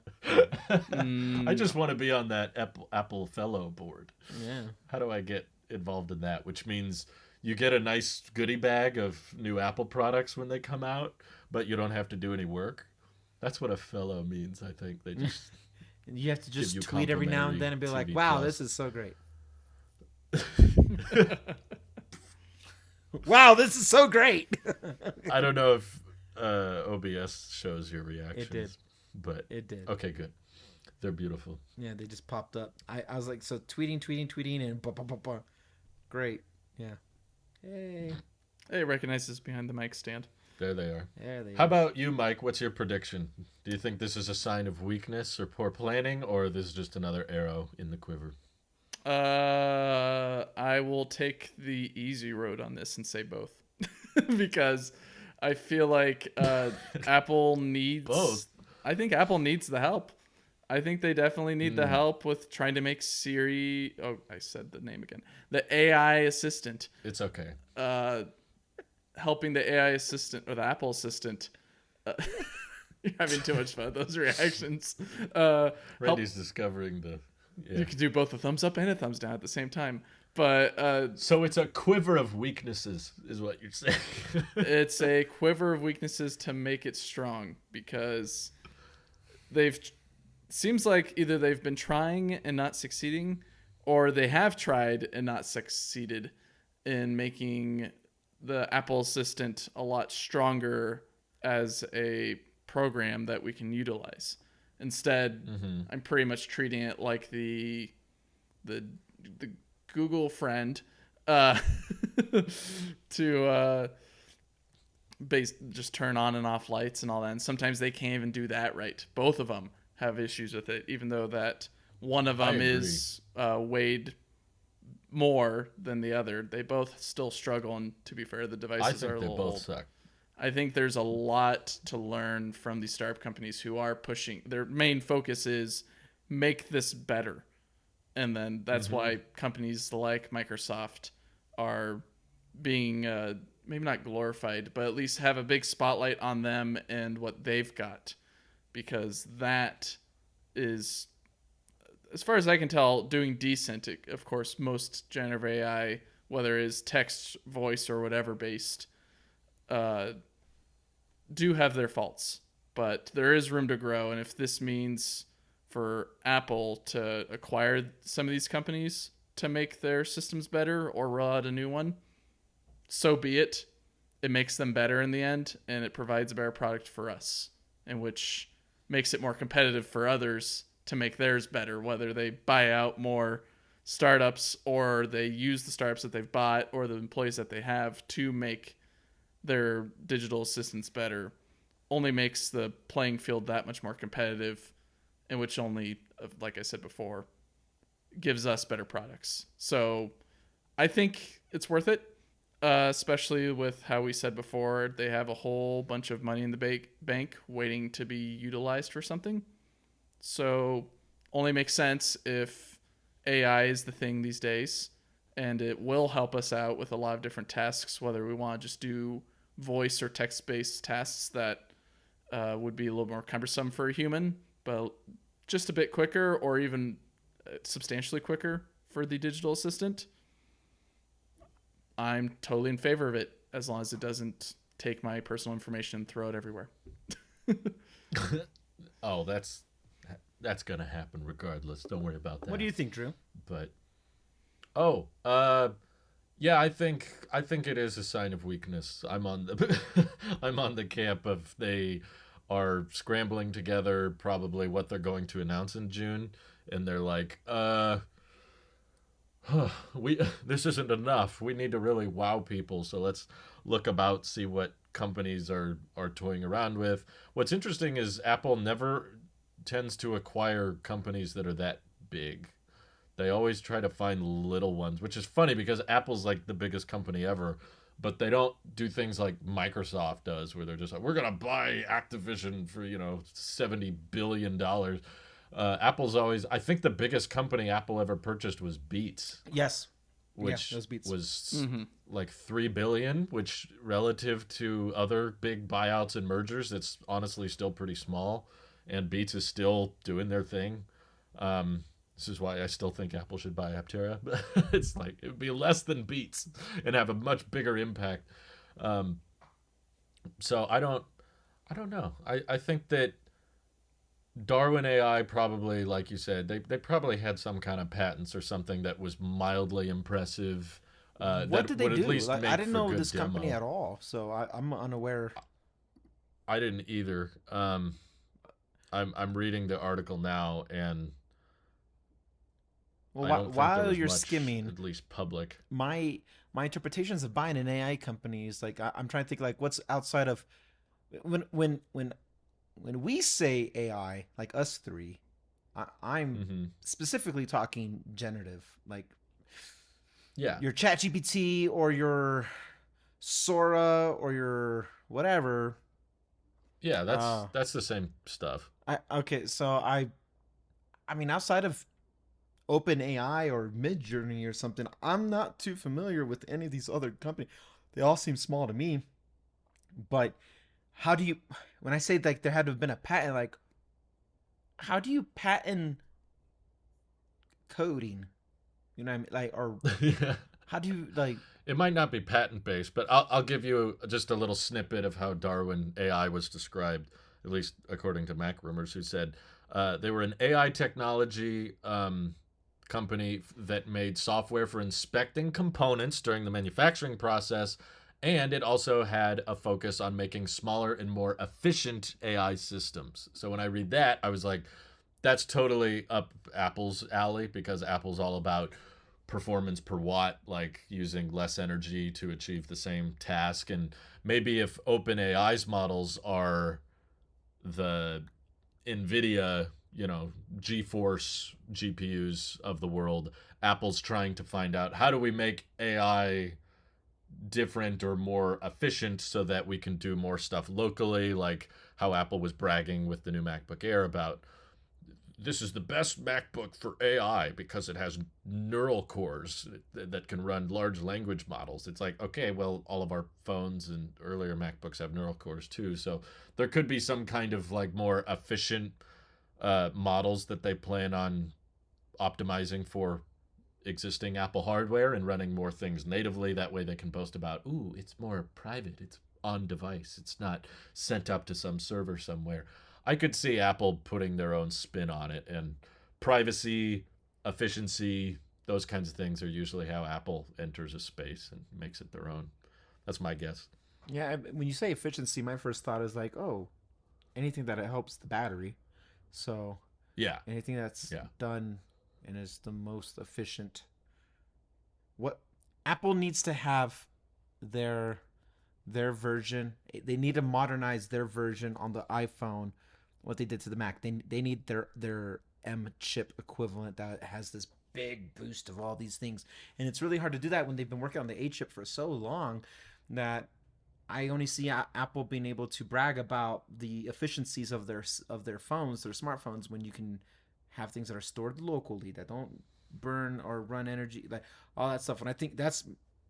I just want to be on that Apple Fellow board. Yeah. How do I get involved in that? Which means you get a nice goodie bag of new Apple products when they come out, but you don't have to do any work. That's what a fellow means, I think. They just You have to just you tweet every now and then and be like, complimentary "Wow, TV this is so great." Wow, this is so great. I don't know if OBS shows your reactions. But It did. okay, good. They're beautiful. Yeah, they just popped up. I was like, so tweeting, and bah. Great. Yeah. Hey. It recognizes behind the mic stand. There they are. There they How are. about you, Mike? What's your prediction? Do you think this is a sign of weakness or poor planning, or this is just another arrow in the quiver? I will take the easy road on this and say both, because I feel like Apple needs Both? I think Apple needs the help. I think they definitely need the help with trying to make Siri. Oh, I said the name again. The AI assistant. It's okay. Helping the AI assistant or the Apple assistant. You're having too much fun with those reactions. Help. Randy's discovering the. Yeah. You can do both a thumbs up and a thumbs down at the same time. But So it's a quiver of weaknesses, is what you're saying. it's a quiver of weaknesses to make it strong, because seems like either they've been trying and not succeeding, or they have tried and not succeeded in making the Apple Assistant a lot stronger as a program that we can utilize. Instead, I'm pretty much treating it like the the Google friend uh, to just turn on and off lights and all that. And sometimes they can't even do that right. Both of them have issues with it, even though that one of I them agree. is weighed more than the other. They both still struggle, and to be fair, the I devices are think a they little both old. suck. I think there's a lot to learn from these startup companies who are pushing. Their main focus is make this better, and then that's why companies like Microsoft are being maybe not glorified, but at least have a big spotlight on them and what they've got, because that is, as far as I can tell, doing decent. Of course, most generative AI, whether it is text, voice, or whatever based, uh, do have their faults, but there is room to grow. And if this means for Apple to acquire some of these companies to make their systems better or roll out a new one, so be it. It makes them better in the end, and it provides a better product for us, and which makes it more competitive for others to make theirs better, whether they buy out more startups or they use the startups that they've bought or the employees that they have to make their digital assistants better. Only makes the playing field that much more competitive, and which only, like I said before, gives us better products. So I think it's worth it, especially with how we said before, they have a whole bunch of money in the bank waiting to be utilized for something. So only makes sense if AI is the thing these days, and it will help us out with a lot of different tasks, whether we want to just do voice or text-based tasks that would be a little more cumbersome for a human, but just a bit quicker, or even substantially quicker for the digital assistant. I'm totally in favor of it, as long as it doesn't take my personal information and throw it everywhere. Oh, that's gonna happen regardless. Don't worry about that. What do you think, Drew? But oh, yeah, I think it is a sign of weakness. I'm on the I'm on the camp of they are scrambling together probably what they're going to announce in June, and they're like, we this isn't enough. We need to really wow people. So let's look about, see what companies are toying around with. What's interesting is Apple never tends to acquire companies that are that big. They always try to find little ones, which is funny because Apple's like the biggest company ever, but they don't do things like Microsoft does, where they're just like, we're gonna buy Activision for $70 billion. Apple's always, I think the biggest company Apple ever purchased was Beats, Yes. which those Beats. was like 3 billion, which relative to other big buyouts and mergers, that's honestly still pretty small. And Beats is still doing their thing. This is why I still think Apple should buy Aptera. It's like it would be less than Beats and have a much bigger impact. Um, so I don't know. I think that Darwin AI probably, like you said, they probably had some kind of patents or something that was mildly impressive. What That did they would at do? least Like, make I didn't for know good this company demo. at all, so I'm unaware. I didn't either. I'm reading the article now, and Well, I don't think there while was you're much, skimming, at least public. my interpretations of buying an AI company is like I'm trying to think like what's outside of when we say AI, like us three, I'm Hmm. specifically talking generative, like Yeah, your ChatGPT or your Sora or your whatever. yeah, that's Uh, that's the same stuff. okay, so I mean outside of Open AI or Midjourney or something, I'm not too familiar with any of these other companies. They all seem small to me. But how do you, when I say like there had to have been a patent, like how do you patent coding? You know what I mean? Like, or Yeah. how do you like? It might not be patent based, but I'll give you just a little snippet of how Darwin AI was described, at least according to Mac Rumors, who said they were an AI technology company that made software for inspecting components during the manufacturing process And it also had a focus on making smaller and more efficient AI systems. So when I read that, I was like, that's totally up Apple's alley, because Apple's all about performance per watt, like using less energy to achieve the same task. And maybe if OpenAI's models are the NVIDIA, GeForce GPUs of the world, Apple's trying to find out, how do we make AI different or more efficient so that we can do more stuff locally, like how Apple was bragging with the new MacBook Air about, this is the best MacBook for AI because it has neural cores that can run large language models. It's like, okay, well, all of our phones and earlier MacBooks have neural cores too. So there could be some kind of like more efficient models that they plan on optimizing for existing Apple hardware and running more things natively. That way they can boast about, ooh, it's more private. It's on device. It's not sent up to some server somewhere. I could see Apple putting their own spin on it, and privacy, efficiency, those kinds of things are usually how Apple enters a space and makes it their own. That's my guess. Yeah, when you say efficiency, my first thought is like, oh, anything that it helps the battery. So Yeah. anything that's done and is the most efficient. What Apple needs to have their version. They need to modernize their version on the iPhone. What they did to the Mac, they need their M chip equivalent that has this big boost of all these things, and it's really hard to do that when they've been working on the A chip for so long that I only see Apple being able to brag about the efficiencies of their phones, their smartphones, when you can have things that are stored locally that don't burn or run energy, like all that stuff. And I think that's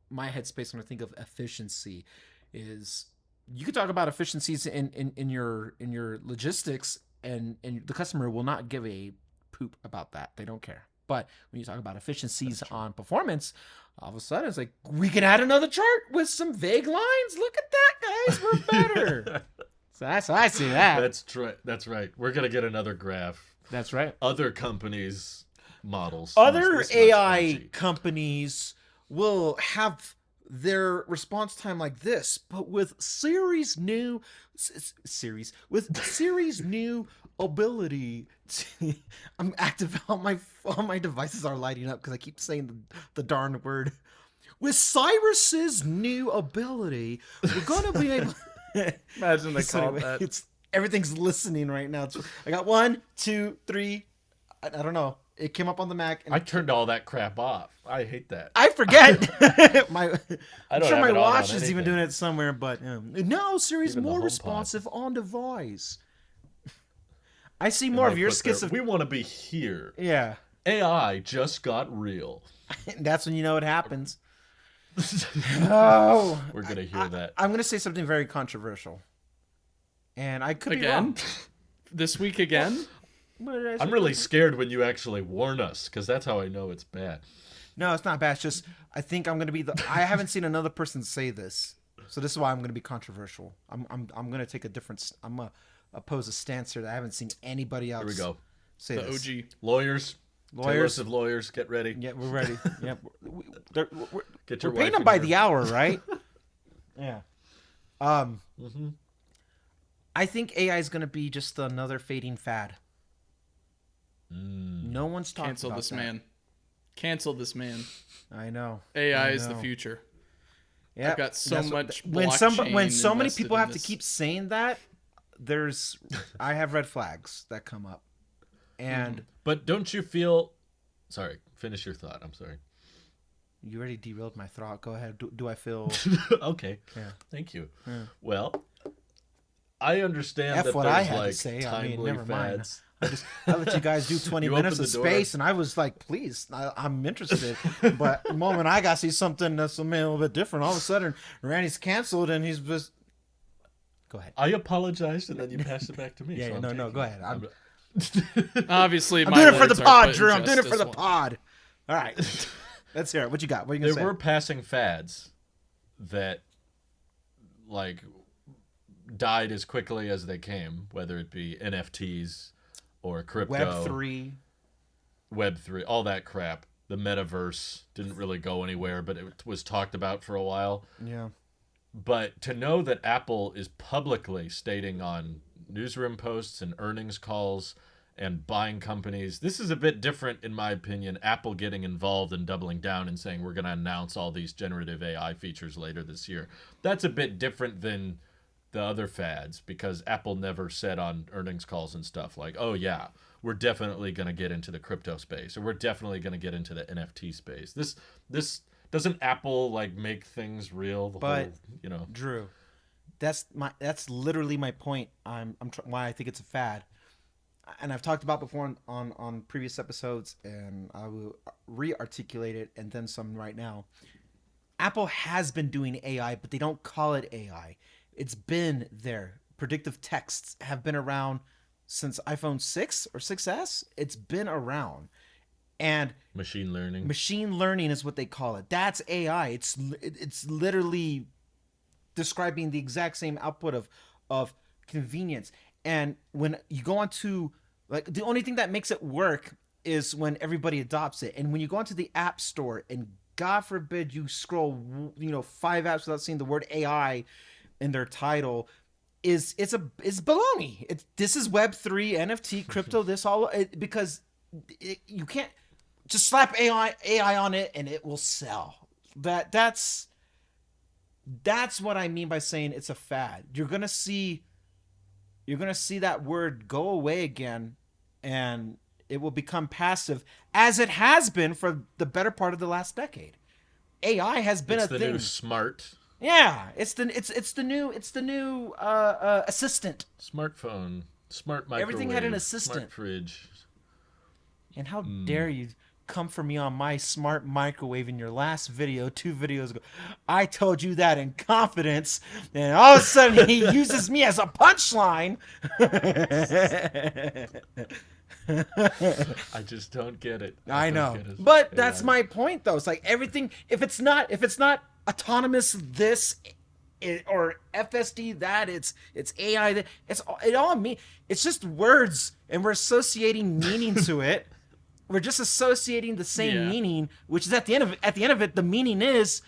my headspace when I think of efficiency. Is you could talk about efficiencies in your logistics, and the customer will not give a poop about that. They don't care. But when you talk about efficiencies on performance, all of a sudden it's like, we can add another chart with some vague lines. Look at that, guys. We're better. So that's how I see that. That's right. We're gonna get another graph. That's right. Other companies' models. Other AI companies will have their response time like this, but with Siri's new ability to, I'm active. All my devices are lighting up because I keep saying the darn word. With Cyrus's new ability, we're gonna be able. Imagine they So called anyway, that. everything's listening right now. I got 1, 2, 3. I don't know. It came up on the Mac. And I turned all that crap off. I hate that. I forget. I I'm don't sure have my it on watch is anything. even doing it somewhere, but no, Siri's Even the more HomePod. responsive on device. I see And more they of your put their, skits of we want to be here. yeah. AI just got real. That's when you know it happens. Oh, We're gonna hear that. I'm gonna say something very controversial, and I could be Again? wrong. This week again? What did I say? I'm really scared when you actually warn us, because that's how I know it's bad. No, it's not bad. It's just I think I'm gonna be I haven't seen another person say this, so this is why I'm gonna be controversial. I'm gonna take a different. I'm gonna oppose a stance here that I haven't seen anybody else. Here we go. Say The this. OG. Lawyers. Lawyers. Of lawyers, get ready. Yeah, we're ready. Yeah, we're Get your paying wife them in by here. the hour, right? Yeah. I think AI is gonna be just another fading fad. No one's talking Cancel about this that. man. Cancel this man. I know. AI I is the know. future. Yeah, I've got so that's what- much when blockchain so many invested people in have to this. keep saying that, I have red flags that come up, and But don't you feel... Sorry, finish your thought. I'm sorry. you already derailed my thought. Go ahead. Do I feel? Okay. Yeah. Thank you. Yeah. Well, I understand F that what there's I had to like say. I timely mean, never mind. fads. I let you guys do 20 You minutes opened of the door. space, and I was like, please, I'm interested. But the moment I got to see something that's a little bit different, all of a sudden, Randy's canceled, and he's just... Go ahead. I apologized, and then you passed it back to me. Yeah, so yeah, I'm no, taking go it. ahead. I'm Obviously, I'm my doing it for the words are pod, put in Drew. I'm doing it just for the this one. pod. All right. Let's hear it. What you got? What are you going There to say? were passing fads that, like, died as quickly as they came, whether it be NFTs or crypto. Web3, all that crap. The metaverse didn't really go anywhere, but it was talked about for a while. Yeah. But to know that Apple is publicly stating on newsroom posts and earnings calls and buying companies, this is a bit different, in my opinion. Apple getting involved and doubling down and saying we're going to announce all these generative AI features later this year. That's a bit different than the other fads, because Apple never said on earnings calls and stuff like, oh, yeah, we're definitely going to get into the crypto space, or we're definitely going to get into the NFT space. This doesn't Apple like make things real? The But whole, you know. Drew, that's literally my point. Why I think it's a fad, and I've talked about before on previous episodes, and I will re-articulate it and then some right now. Apple has been doing AI, but they don't call it AI. It's been there. Predictive texts have been around since iPhone 6 or 6S. It's been around. And Machine learning is what they call it. That's AI. It's literally describing the exact same output of convenience. And when you go onto, like, the only thing that makes it work is when everybody adopts it. And when you go onto the App Store and God forbid you scroll 5 apps without seeing the word AI in their title, it's baloney. This is Web3, NFT, crypto, because you can't just slap AI on it and it will sell. That's what I mean by saying it's a fad. You're gonna see that word go away again, and it will become passive, as it has been for the better part of the last decade. AI has been it's a the thing. new smart Yeah, it's the new assistant. smartphone, smart microwave, Everything had an assistant. smart fridge. And how dare you come for me on my smart microwave in your last video, 2 videos ago? I told you that in confidence, and all of a sudden he uses me as a punchline. I just don't get it. I don't know, get it. but that's AI. my point, though. It's like everything. If it's not autonomous, or FSD, that it's AI, that it all mean. It's just words, and we're associating meaning to it. We're just associating the same Yeah. meaning, which is at the end of it, the meaning is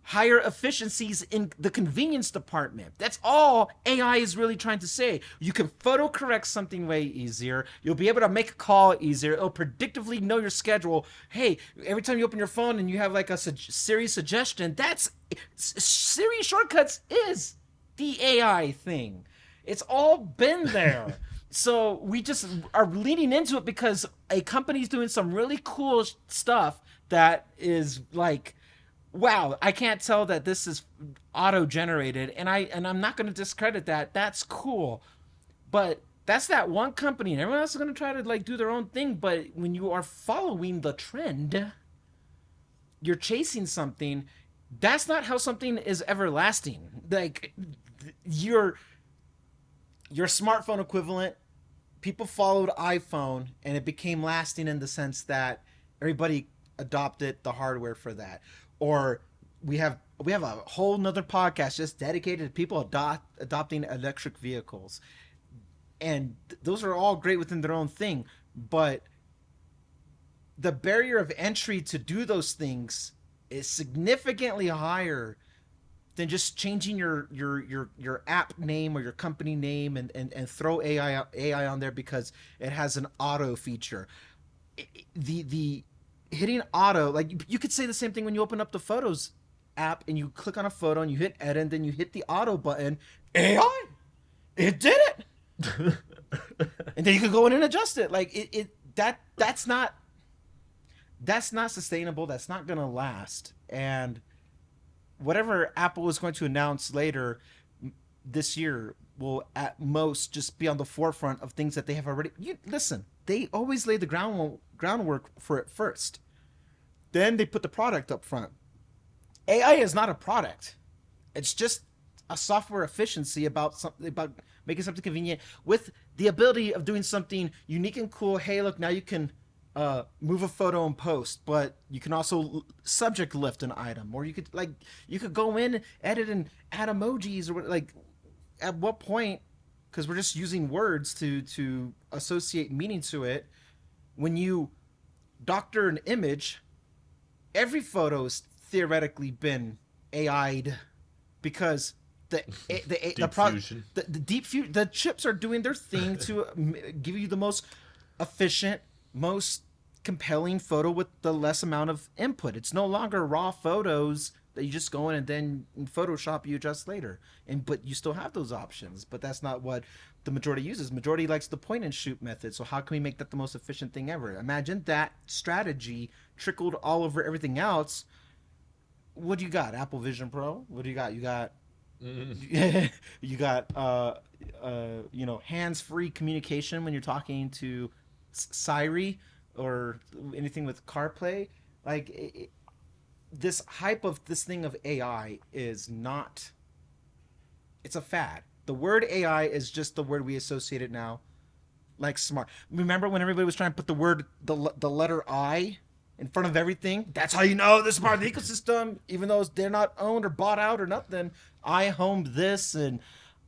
higher efficiencies in the convenience department. That's all AI is really trying to say. You can photo correct something way easier. You'll be able to make a call easier. It'll predictively know your schedule. Hey, every time you open your phone and you have like a Siri suggestion, that's Siri shortcuts is the AI thing. It's all been there. So we just are leaning into it because a company's doing some really cool stuff that is like, wow, I can't tell that this is auto-generated, and I'm not going to discredit that. That's cool. But that's that one company, and everyone else is going to try to like do their own thing, but when you are following the trend, you're chasing something. That's not how something is everlasting. Like your smartphone equivalent, people followed iPhone and it became lasting in the sense that everybody adopted the hardware for that. Or we have a whole nother podcast just dedicated to people adopting electric vehicles, and those are all great within their own thing, but the barrier of entry to do those things is significantly higher than just changing your app name or your company name and throw AI on there because it has an auto feature. The hitting auto, like you could say the same thing when you open up the Photos app and you click on a photo and you hit edit and then you hit the auto button. AI, it did it. And then you can go in and adjust it. Like that's not sustainable. That's not gonna last. And whatever Apple is going to announce later this year will at most just be on the forefront of things that they have already. Listen, they always lay the groundwork for it first. Then they put the product up front. AI is not a product. It's just a software efficiency about making something convenient with the ability of doing something unique and cool. Hey, look, now you can move a photo and post, but you can also subject lift an item, or you could go in, edit, and add emojis, or like at what point? Because we're just using words to associate meaning to it. When you doctor an image, every photo's theoretically been AI'd because Deep fusion. the chips are doing their thing to give you the most efficient, most compelling photo with the less amount of input. It's no longer raw photos that you just go in and then in Photoshop you adjust later. And but you still have those options. But that's not what the majority uses. Majority likes the point and shoot method. So how can we make that the most efficient thing ever? Imagine that strategy trickled all over everything else. What do you got? Apple Vision Pro? What do you got? You got you got hands-free communication when you're talking to Siri or anything with CarPlay. Like this hype of this thing of AI is not. It's a fad. The word AI is just the word we associate it now, like smart. Remember when everybody was trying to put the letter I in front of everything? That's how you know this is part of the ecosystem, even though they're not owned or bought out or nothing. I homed this and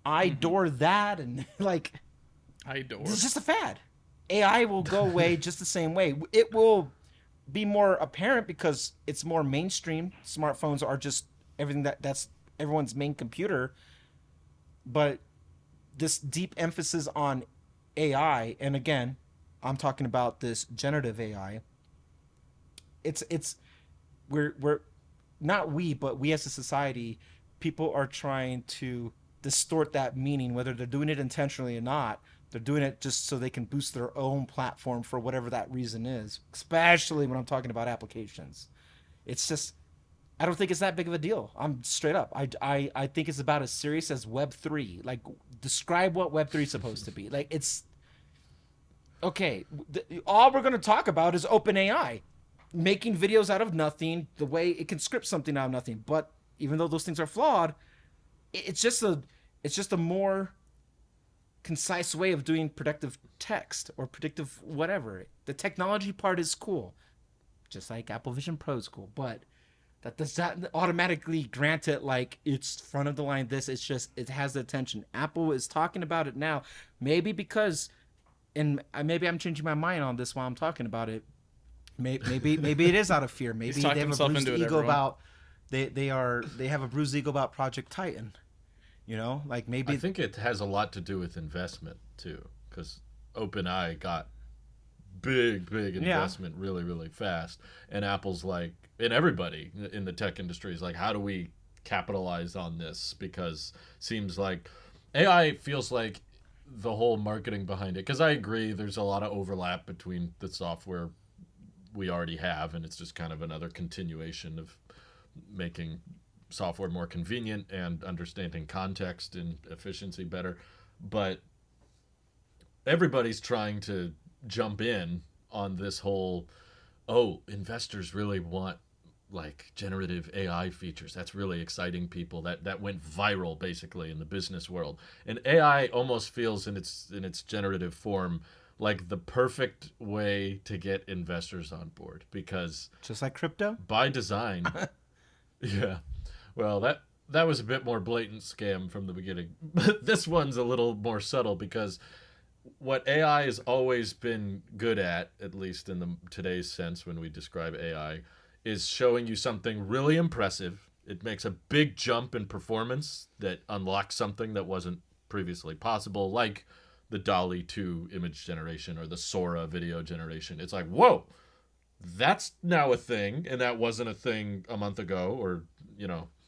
I door that, and like I door. it's just a fad. AI will go away just the same way. It will be more apparent because it's more mainstream. Smartphones are just everything that's everyone's main computer. But this deep emphasis on AI, and again, I'm talking about this generative AI. It's we're not we, but we as a society, people are trying to distort that meaning, whether they're doing it intentionally or not. They're doing it just so they can boost their own platform for whatever that reason is, especially when I'm talking about applications. It's just, I don't think it's that big of a deal. I'm straight up. I think it's about as serious as Web3. Like, describe what Web3 is supposed to be. Like, it's, okay, all we're going to talk about is OpenAI. Making videos out of nothing, the way it can script something out of nothing. But even though those things are flawed, it's just a more concise way of doing predictive text or predictive whatever. The technology part is cool, just like Apple Vision Pro is cool, but that does not automatically grant it like it's front of the line. It's just, it has the attention. Apple is talking about it now, maybe because, and maybe I'm changing my mind on this while I'm talking about it. Maybe it is out of fear. Maybe they have a bruised ego about they have a bruised ego about Project Titan. You know, like maybe I think it has a lot to do with investment too, because OpenAI got big investment really, really fast, and Apple's like, and everybody in the tech industry is like, how do we capitalize on this? Because seems like AI feels like the whole marketing behind it. Because I agree, there's a lot of overlap between the software we already have, and it's just kind of another continuation of making software more convenient and understanding context and efficiency better. But everybody's trying to jump in on this whole, oh, investors really want like generative AI features. That's really exciting people. That went viral basically in the business world. And AI almost feels in its generative form like the perfect way to get investors on board, because just like crypto by design. Yeah. Well, that was a bit more blatant scam from the beginning. But this one's a little more subtle, because what AI has always been good at least in the today's sense when we describe AI, is showing you something really impressive. It makes a big jump in performance that unlocks something that wasn't previously possible, like the DALL-E 2 image generation or the Sora video generation. It's like, whoa, that's now a thing, and that wasn't a thing a month ago or,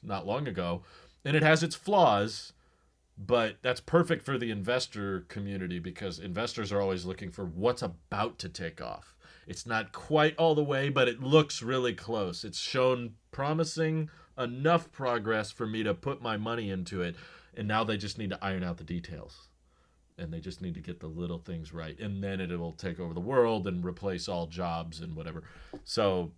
not long ago. And it has its flaws, but that's perfect for the investor community, because investors are always looking for what's about to take off. It's not quite all the way, but it looks really close. It's shown promising enough progress for me to put my money into it. And now they just need to iron out the details. And they just need to get the little things right. And then it will take over the world and replace all jobs and whatever. So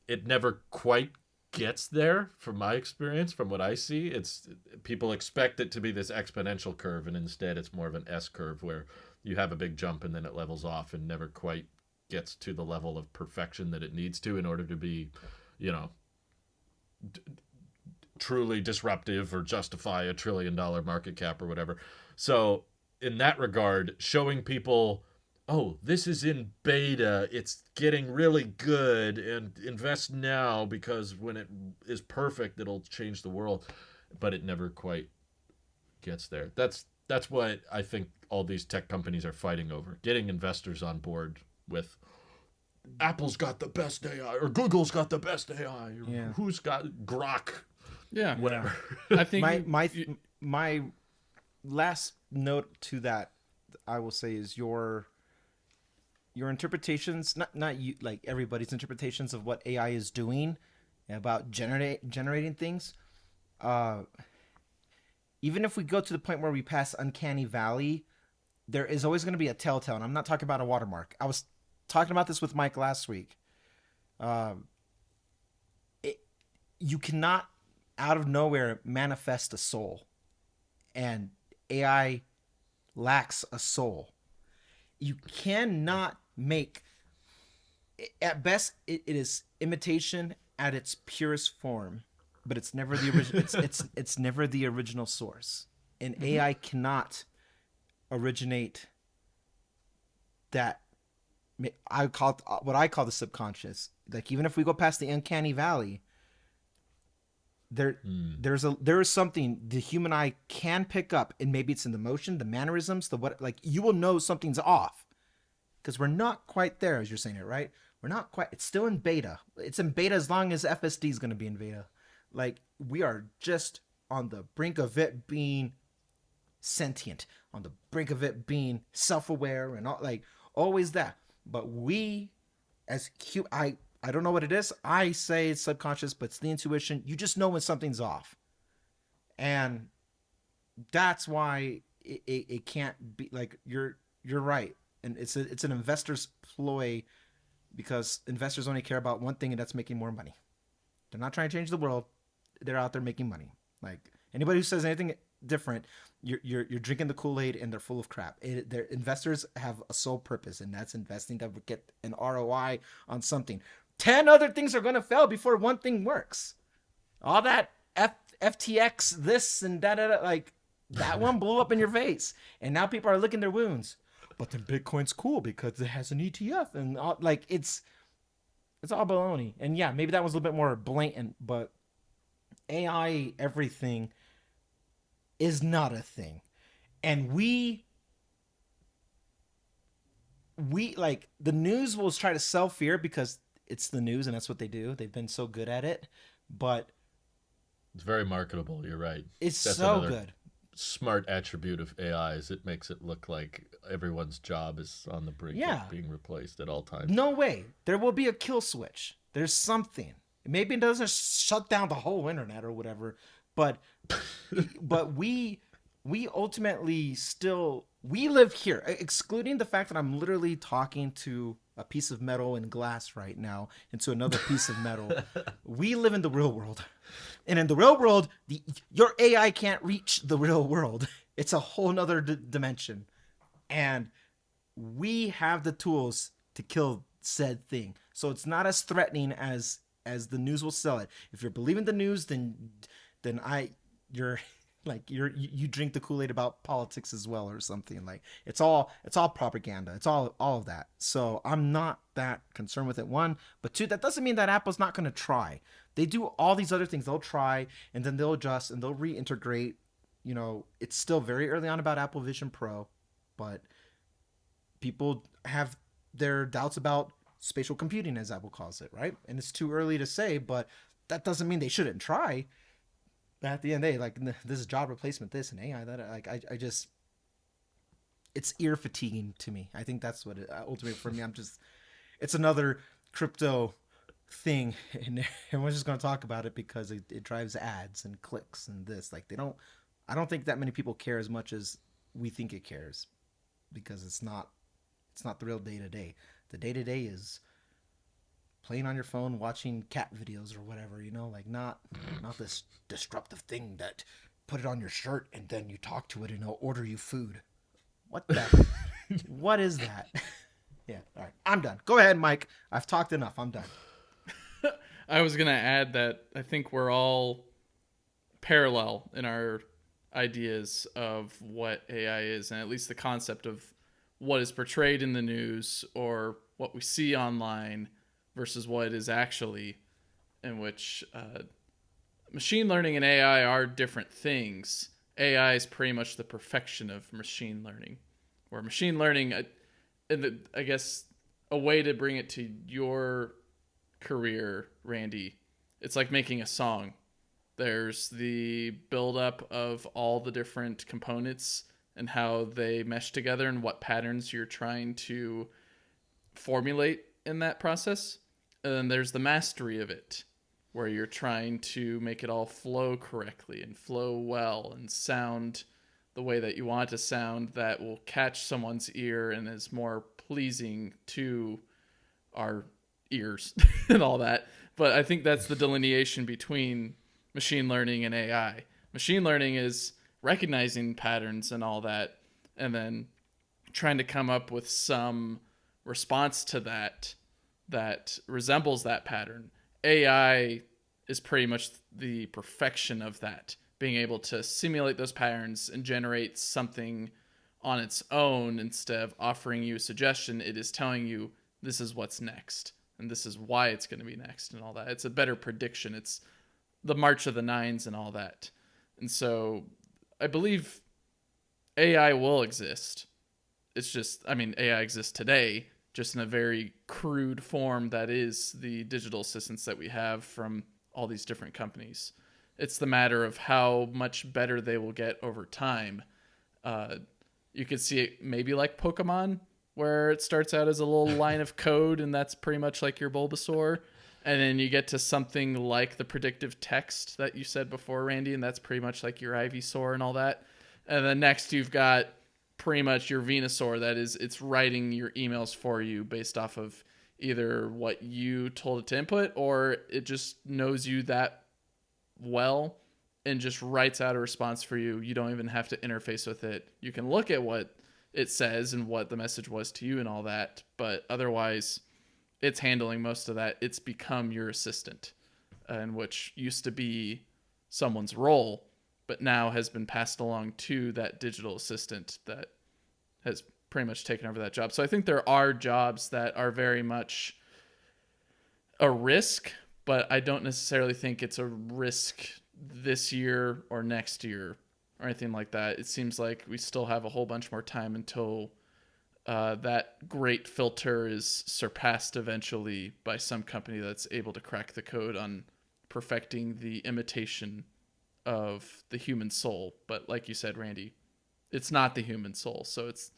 it never quite gets there from my experience, from what I see. It's people expect it to be this exponential curve, and instead it's more of an S curve where you have a big jump and then it levels off and never quite gets to the level of perfection that it needs to in order to be, truly disruptive or justify $1 trillion market cap or whatever. So in that regard, showing people, oh, this is in beta, it's getting really good, and invest now because when it is perfect, it'll change the world. but it never quite gets there. That's what I think all these tech companies are fighting over, getting investors on board with Apple's got the best AI or Google's got the best AI or Yeah. who's got Grok, Yeah. whatever. I think My last note to that, I will say, is your interpretations, not you, like everybody's interpretations of what AI is doing about generating things. Uh, Even if we go to the point where we pass uncanny valley, there is always going to be a telltale. And I'm not talking about a watermark. I was talking about this with Mike last week. Um, you cannot out of nowhere manifest a soul, and AI lacks a soul. You cannot make, at best it is imitation at its purest form, but it's never the original. It's never the original source, and AI cannot originate that. I call it what I call the subconscious. Like, even if we go past the uncanny valley, there is something the human eye can pick up, and maybe it's in the motion, the mannerisms, the what. Like, you will know something's off because we're not quite there, as you're saying it, right? We're not quite. It's still in beta. It's in beta as long as FSD is going to be in beta. Like, we are just on the brink of it being sentient, on the brink of it being self-aware, and all, like, always that. But we, as I don't know what it is. I say it's subconscious, but it's the intuition. You just know when something's off, and that's why it can't be like you're right, and it's an investor's ploy, because investors only care about one thing, and that's making more money. They're not trying to change the world. They're out there making money. Like, anybody who says anything different, you're drinking the Kool-Aid, and they're full of crap. Their investors have a sole purpose, and that's investing to get an ROI on something. 10 other things are going to fail before one thing works. All that FTX, this and that, like, that one blew up in your face, and now people are licking their wounds. But then Bitcoin's cool because it has an ETF, and all, like, it's all baloney. And yeah, maybe that was a little bit more blatant, but AI everything is not a thing. And we like, the news will try to sell fear because it's the news and that's what they do. They've been so good at it, but It's very marketable. You're right. it's That's so another good. smart attribute of AI is it makes it look like everyone's job is on the brink Yeah. of being replaced at all times. No way. There will be a kill switch. There's something. Maybe it doesn't shut down the whole internet or whatever, but we ultimately still, we live here, excluding the fact that I'm literally talking to a piece of metal and glass right now into another piece of metal. We live in the real world. And in the real world, your AI can't reach the real world. It's a whole nother dimension. And we have the tools to kill said thing. So it's not as threatening as the news will sell it. If you're believing the news, then you're like, you drink the Kool-Aid about politics as well or something. Like, it's all propaganda. It's all of that. So I'm not that concerned with it. One, but two, that doesn't mean that Apple's not going to try. They do all these other things. They'll try, and then they'll adjust, and they'll reintegrate. You know, it's still very early on about Apple Vision Pro, but people have their doubts about spatial computing, as Apple calls it, right? And it's too early to say, but that doesn't mean they shouldn't try. But at the end of the day, like, this is job replacement, this and AI, that, like, I just, it's ear fatiguing to me. I think that's what it, ultimately for me. It's another crypto thing, and everyone's just going to talk about it because it drives ads and clicks and this. Like, I don't think that many people care as much as we think it cares, because it's not the real day to day. The day to day is playing on your phone, watching cat videos or whatever, you know, like, not this disruptive thing that put it on your shirt and then you talk to it and it'll order you food. What the? What is that? Yeah. All right. I'm done. Go ahead, Mike. I've talked enough. I'm done. I was going to add that I think we're all parallel in our ideas of what AI is, and at least the concept of what is portrayed in the news or what we see online versus what it is actually, in which machine learning and AI are different things. AI is pretty much the perfection of machine learning, where machine learning, I guess, a way to bring it to your career, Randy, it's like making a song. There's the buildup of all the different components and how they mesh together and what patterns you're trying to formulate in that process. And then there's the mastery of it, where you're trying to make it all flow correctly and flow well and sound the way that you want it to sound, that will catch someone's ear and is more pleasing to our ears and all that. But I think that's the delineation between machine learning and AI. Machine learning is recognizing patterns and all that, and then trying to come up with some response to that that resembles that pattern. AI is pretty much the perfection of that, being able to simulate those patterns and generate something on its own. Instead of offering you a suggestion, it is telling you this is what's next and this is why it's going to be next and all that. It's a better prediction. It's the march of the nines and all that. And so I believe AI will exist. It's just, I mean, AI exists today, just in a very crude form that is the digital assistants that we have from all these different companies. It's the matter of how much better they will get over time. You could see it maybe like Pokemon, where it starts out as a little line of code, and that's pretty much like your Bulbasaur. And then you get to something like the predictive text that you said before, Randy, and that's pretty much like your Ivysaur and all that. And then next you've got pretty much your Venusaur that is, it's writing your emails for you based off of either what you told it to input, or it just knows you that well and just writes out a response for you. You don't even have to interface with it. You can look at what it says and what the message was to you and all that, but otherwise it's handling most of that. It's become your assistant, and which used to be someone's role, but now has been passed along to that digital assistant that has pretty much taken over that job. So I think there are jobs that are very much a risk, but I don't necessarily think it's a risk this year or next year or anything like that. It seems like we still have a whole bunch more time until that great filter is surpassed eventually by some company that's able to crack the code on perfecting the imitation of the human soul. But like you said, Randy, it's not the human soul. So it's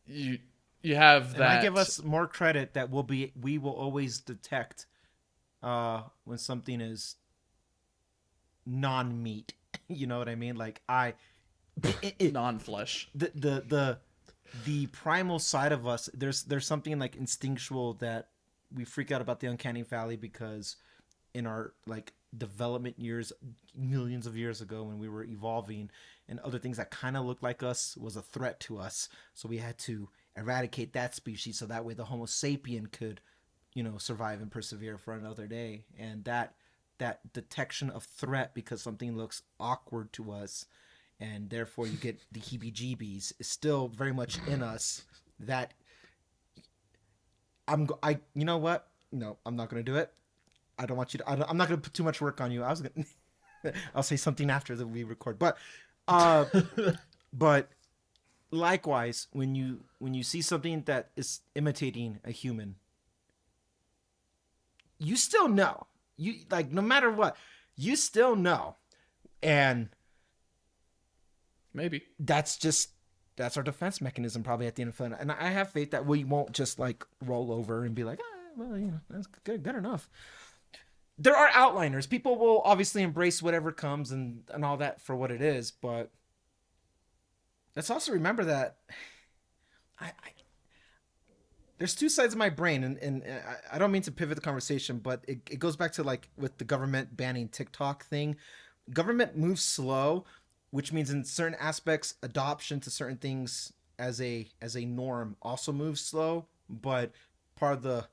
you have that. And I give us more credit that we will always detect when something is non-meat. You know what I mean? Like non-flesh. The primal side of us, there's something like instinctual that we freak out about the uncanny valley, because in our like development years, millions of years ago, when we were evolving, and other things that kind of looked like us was a threat to us, so we had to eradicate that species so that way the Homo sapien could, survive and persevere for another day. And that detection of threat because something looks awkward to us, and therefore you get the heebie-jeebies, is still very much in us. That you know what? No, I'm not gonna do it. I don't want you to. I'm not gonna put too much work on you. I'll say something after that we record. But likewise, when you see something that is imitating a human, you still know. You like, no matter what, you still know, and maybe that's our defense mechanism probably at the end of it. And I have faith that we won't just like roll over and be like, that's good enough. There are outliners. People will obviously embrace whatever comes and all that for what it is, but let's also remember that there's two sides of my brain, and I don't mean to pivot the conversation, but it goes back to like with the government banning TikTok thing. Government moves slow, which means in certain aspects, adoption to certain things as a norm also moves slow. But part of the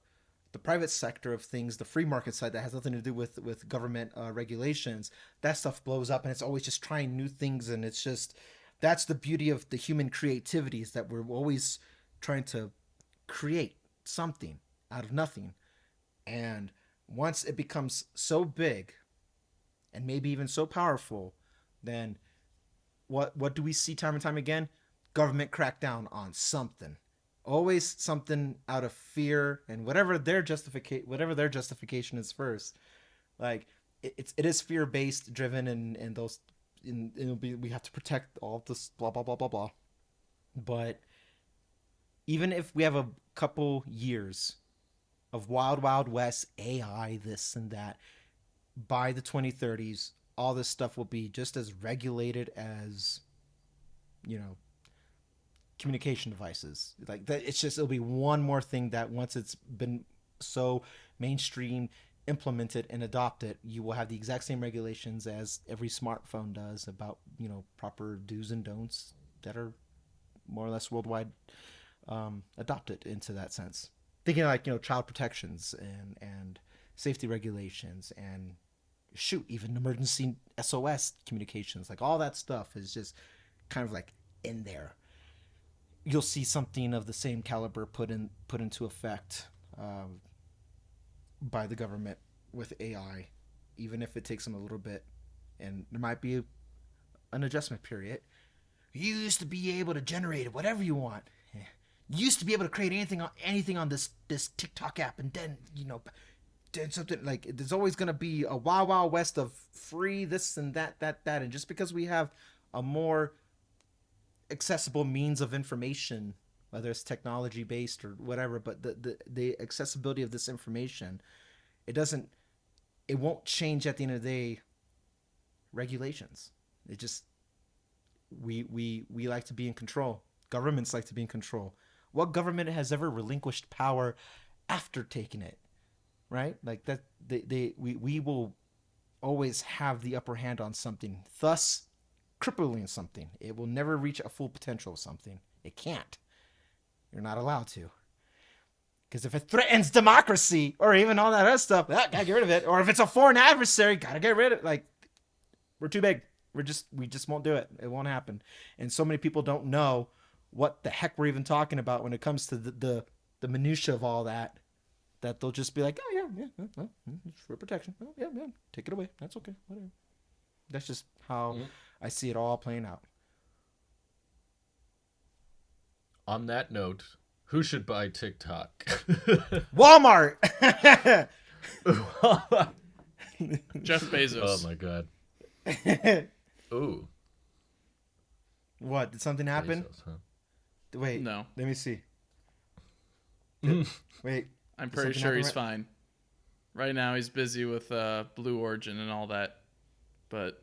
private sector of things, the free market side that has nothing to do with government regulations, that stuff blows up, and it's always just trying new things. And it's just, that's the beauty of the human creativity, is that we're always trying to create something out of nothing. And once it becomes so big and maybe even so powerful, then what do we see time and time again? Government crackdown on something. Always something out of fear and whatever their justification is first. Like it is fear based driven and those it'll be we have to protect all this blah blah blah blah blah. But even if we have a couple years of wild wild west AI this and that, by the 2030s all this stuff will be just as regulated as, you know, communication devices. Like that, it's just it'll be one more thing that once it's been so mainstream implemented and adopted, you will have the exact same regulations as every smartphone does about, you know, proper do's and don'ts that are more or less worldwide adopted into that sense. Thinking like, you know, child protections and safety regulations and shoot, even emergency SOS communications, like all that stuff is just kind of like in there. You'll see something of the same caliber put into effect by the government with AI, even if it takes them a little bit, and there might be an adjustment period. You used to be able to generate whatever you want. You used to be able to create anything on this TikTok app, and then, you know, did something like there's always gonna be a wild wild west of free this and that, and just because we have a more accessible means of information, whether it's technology based or whatever, but the accessibility of this information, it won't change at the end of the day regulations. It just we like to be in control. Governments like to be in control. What government has ever relinquished power after taking it? Right? Like that we will always have the upper hand on something, thus crippling something. It will never reach a full potential of something. It can't. You're not allowed to. Because if it threatens democracy or even all that other stuff, gotta get rid of it. Or if it's a foreign adversary, gotta get rid of it. Like, we're too big. We just won't do it. It won't happen. And so many people don't know what the heck we're even talking about when it comes to the minutia of all that they'll just be like, oh yeah, it's for protection. Oh, yeah, take it away. That's okay. Whatever. That's just how I see it all playing out. On that note, who should buy TikTok? Walmart. Jeff Bezos. Oh my god. Ooh. What? Did something happen? Bezos, huh? Wait. No. Let me see. Wait. I'm pretty sure he's fine. Right now he's busy with Blue Origin and all that. But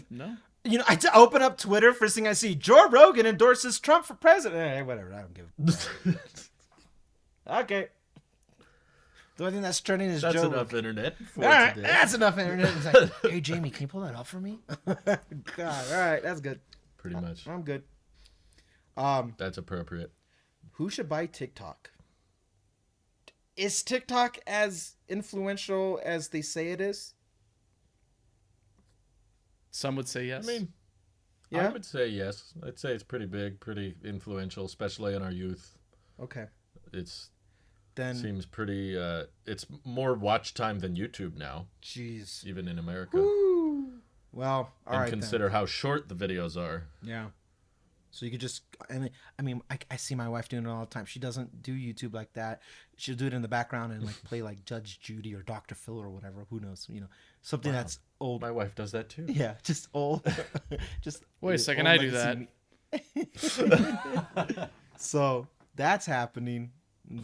no. You know, I open up Twitter, first thing I see, Joe Rogan endorses Trump for president. Hey, whatever, I don't give a Okay. The only thing that's trending is That's Joe enough Rogan. internet for All right, today. that's enough internet. It's like, hey, Jamie, can you pull that up for me? God, all right, that's good. Pretty much. I'm good. That's appropriate. Who should buy TikTok? Is TikTok as influential as they say it is? Some would say yes. I mean, Yeah? I would say yes. I'd say it's pretty big, pretty influential, especially in our youth. Okay. It's Then, seems pretty. It's more watch time than YouTube now, jeez. even in America. Woo. Well, all And right consider how short the videos are. then. Yeah. So you could just, I mean, I see my wife doing it all the time. She doesn't do YouTube like that. She'll do it in the background and like play like Judge Judy or Dr. Phil or whatever. Who knows? You know, something Wow. that's old. My wife does that too. Yeah, just old. Just Wait a second, old I do legacy So that's happening.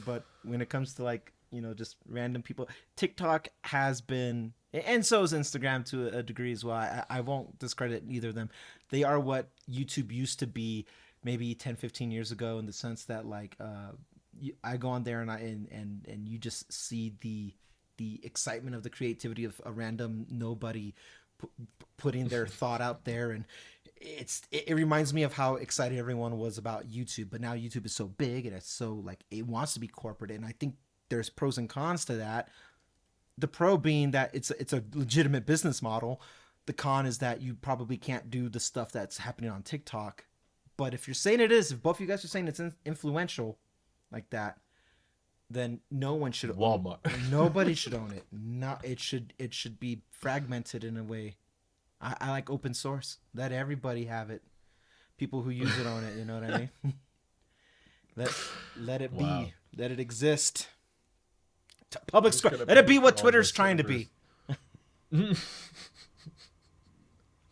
But when it comes to like, you know, just random people, TikTok has been, and so is Instagram to a degree as well. I won't discredit either of them. They are what YouTube used to be maybe 10, 15 years ago, in the sense that like I go on there and you just see the excitement of the creativity of a random nobody putting their thought out there, and it reminds me of how excited everyone was about YouTube. But now YouTube is so big and it's so like it wants to be corporate, and I think there's pros and cons to that. The pro being that it's a legitimate business model. The con is that you probably can't do the stuff that's happening on TikTok. But if you're saying it is, if both of you guys are saying it's influential like that, then no one should Walmart. Nobody should own it. Not it should be fragmented in a way. I like open source. Let everybody have it. People who use it own it. You know what I mean? Let it Wow. be. Let it exist. Public Who's square. gonna Let it pay be what for all Twitter's those trying to servers? be.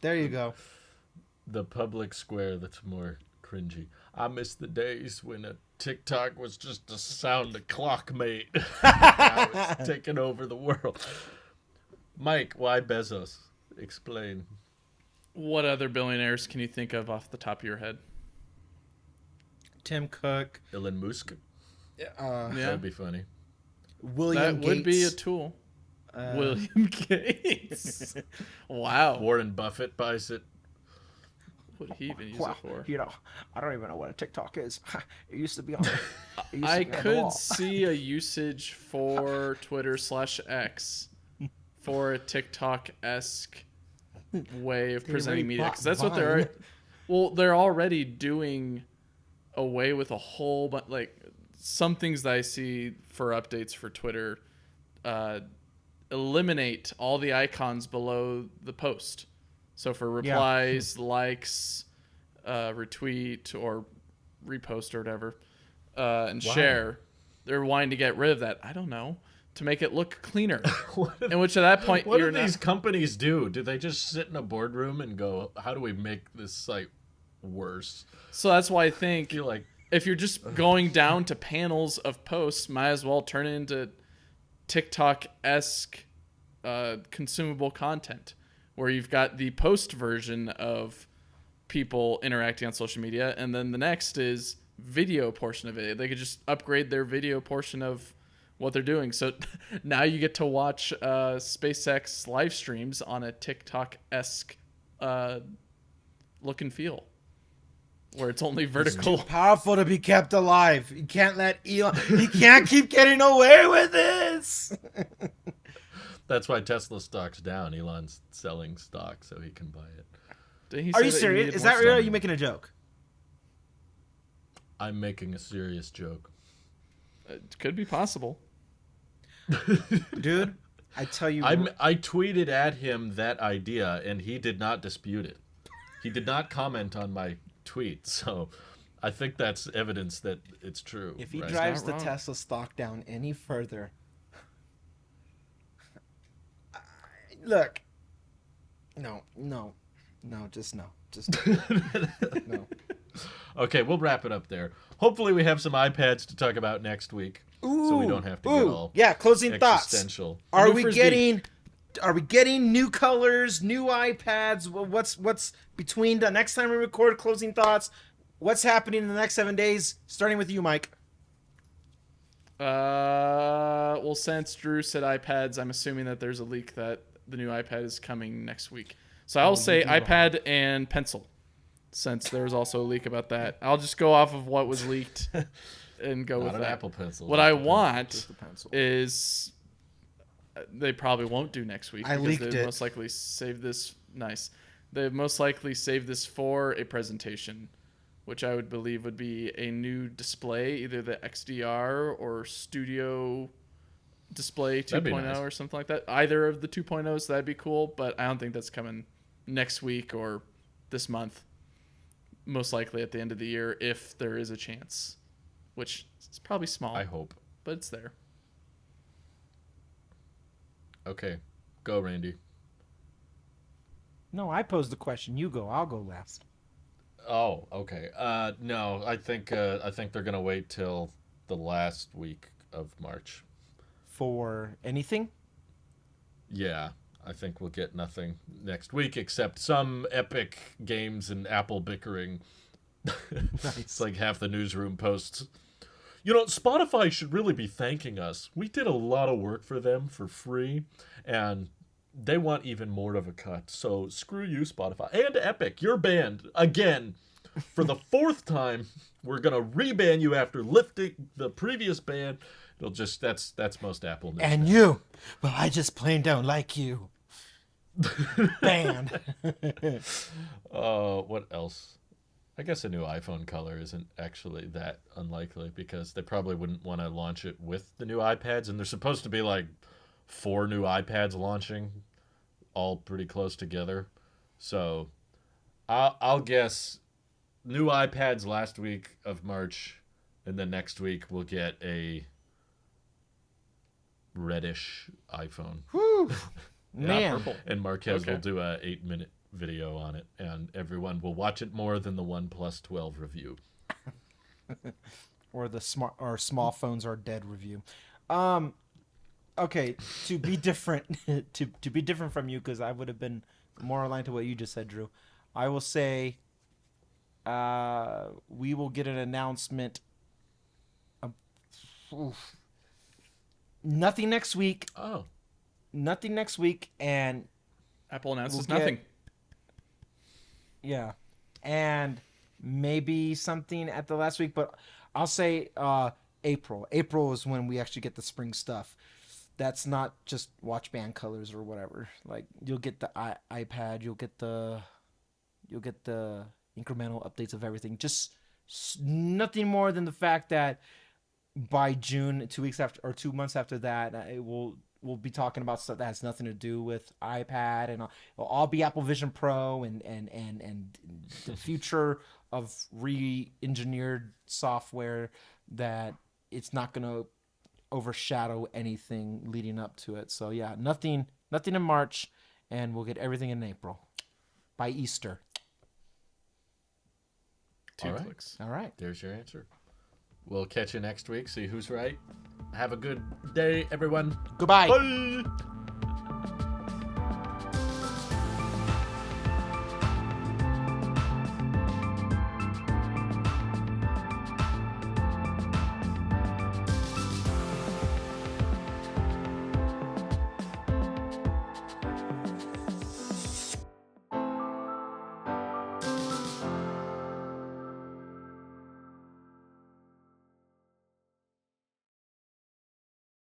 There you go. The public square that's more cringy. I miss the days when a TikTok was just a sound of clock mate. Now it's taking over the world. Mike, why Bezos? Explain. What other billionaires can you think of off the top of your head? Tim Cook. Elon Musk? Yeah, That'd be funny. William that would be a Gates. tool. William Gates. Wow. Warren Buffett buys it. What would he even use Wow, it for? you know, I don't even know what a TikTok is. It used to be on. I could see a usage for Twitter/X for a TikTok-esque way of They presenting already media, bought because that's what Vine. they're. Well, they're already doing away with a whole but like some things that I see for updates for Twitter eliminate all the icons below the post. So for replies, likes, retweet or repost or whatever, and share, they're wanting to get rid of that. I don't know, to make it look cleaner. In which at that point What you're do not. these companies do? Do they just sit in a boardroom and go, how do we make this site worse? So that's why I I think feel like if you're just going down to panels of posts, might as well turn it into TikTok-esque consumable content, where you've got the post version of people interacting on social media, and then the next is video portion of it. They could just upgrade their video portion of what they're doing. So now you get to watch SpaceX live streams on a TikTok-esque look and feel, where it's only vertical. Powerful to be kept alive. You can't let Elon. He can't keep getting away with this. that's why Tesla stock's down. Elon's selling stock so he can buy it. Didn't he Are say you that serious? needed Is more that real? Or are stuff? you making a joke? I'm making a serious joke. It could be possible. Dude, I tell you, I tweeted at him that idea, and he did not dispute it. He did not comment on my tweet, so I think that's evidence that it's true. if he right? drives Not the wrong. Tesla stock down any further, look, no, just no, no. Okay, we'll wrap it up there. Hopefully, we have some iPads to talk about next week, so we don't have to get all yeah. Closing thoughts. existential. Are New we Frisbee. getting new colors, new iPads? What's between the next time we record closing thoughts? What's happening in the next 7 days? Starting with you, Mike. Well, since Drew said iPads, I'm assuming that there's a leak that the new iPad is coming next week. So I'll say iPad and pencil, since there was also a leak about that. I'll just go off of what was leaked and go Not with an that. Apple Pencil. What just I a pencil. want the pencil. is they probably won't do next week. I because leaked they it. most likely save this. Nice. They most likely save this for a presentation, which I would believe would be a new display, either the XDR or Studio Display That'd be 2.0 nice. or something like that. Either of the 2.0s, that'd be cool, but I don't think that's coming next week or this month. Most likely at the end of the year, if there is a chance, which is probably small, I hope. but it's there. Okay, go, Randy. No, I posed the question. You go. I'll go last. Oh, okay. No, I think they're gonna wait till the last week of March. For anything? Yeah, I think we'll get nothing next week except some epic games and Apple bickering. It's like half the newsroom posts. You know, Spotify should really be thanking us. We did a lot of work for them for free, and they want even more of a cut. So screw you, Spotify. And Epic, your band, again, for the fourth time, we're going to reban you after lifting the previous ban. It'll just, that's most Apple news. And you? Well, I just plain don't like you. Banned. What else? I guess a new iPhone color isn't actually that unlikely because they probably wouldn't want to launch it with the new iPads, and there's supposed to be like 4 new iPads launching, all pretty close together. So I'll guess new iPads last week of March, and then next week we'll get a reddish iPhone. Whew. Yeah, Man. purple. And Marquez Okay. will do a 8-minute video on it, and everyone will watch it more than the OnePlus 12 review. Or the small phones are dead review. Okay, to be different to be different from you, because I would have been more aligned to what you just said, Drew. I will say we will get an announcement. Oof. Nothing next week. Oh, Nothing next week, and Apple announces We'll get- nothing. yeah, and maybe something at the last week, but I'll say April. April is when we actually get the spring stuff. That's not just watch band colors or whatever. Like you'll get the iPad, you'll get the incremental updates of everything. Just nothing more than the fact that by June, 2 weeks after or 2 months after that, we'll be talking about stuff that has nothing to do with iPad, and it'll all be Apple Vision Pro and the future of re-engineered software that it's not going to overshadow anything leading up to it. So yeah, nothing in March, and we'll get everything in April by Easter. Two All right. clicks. All right. there's your answer. We'll catch you next week, see who's right. Have a good day, everyone. Goodbye. Bye.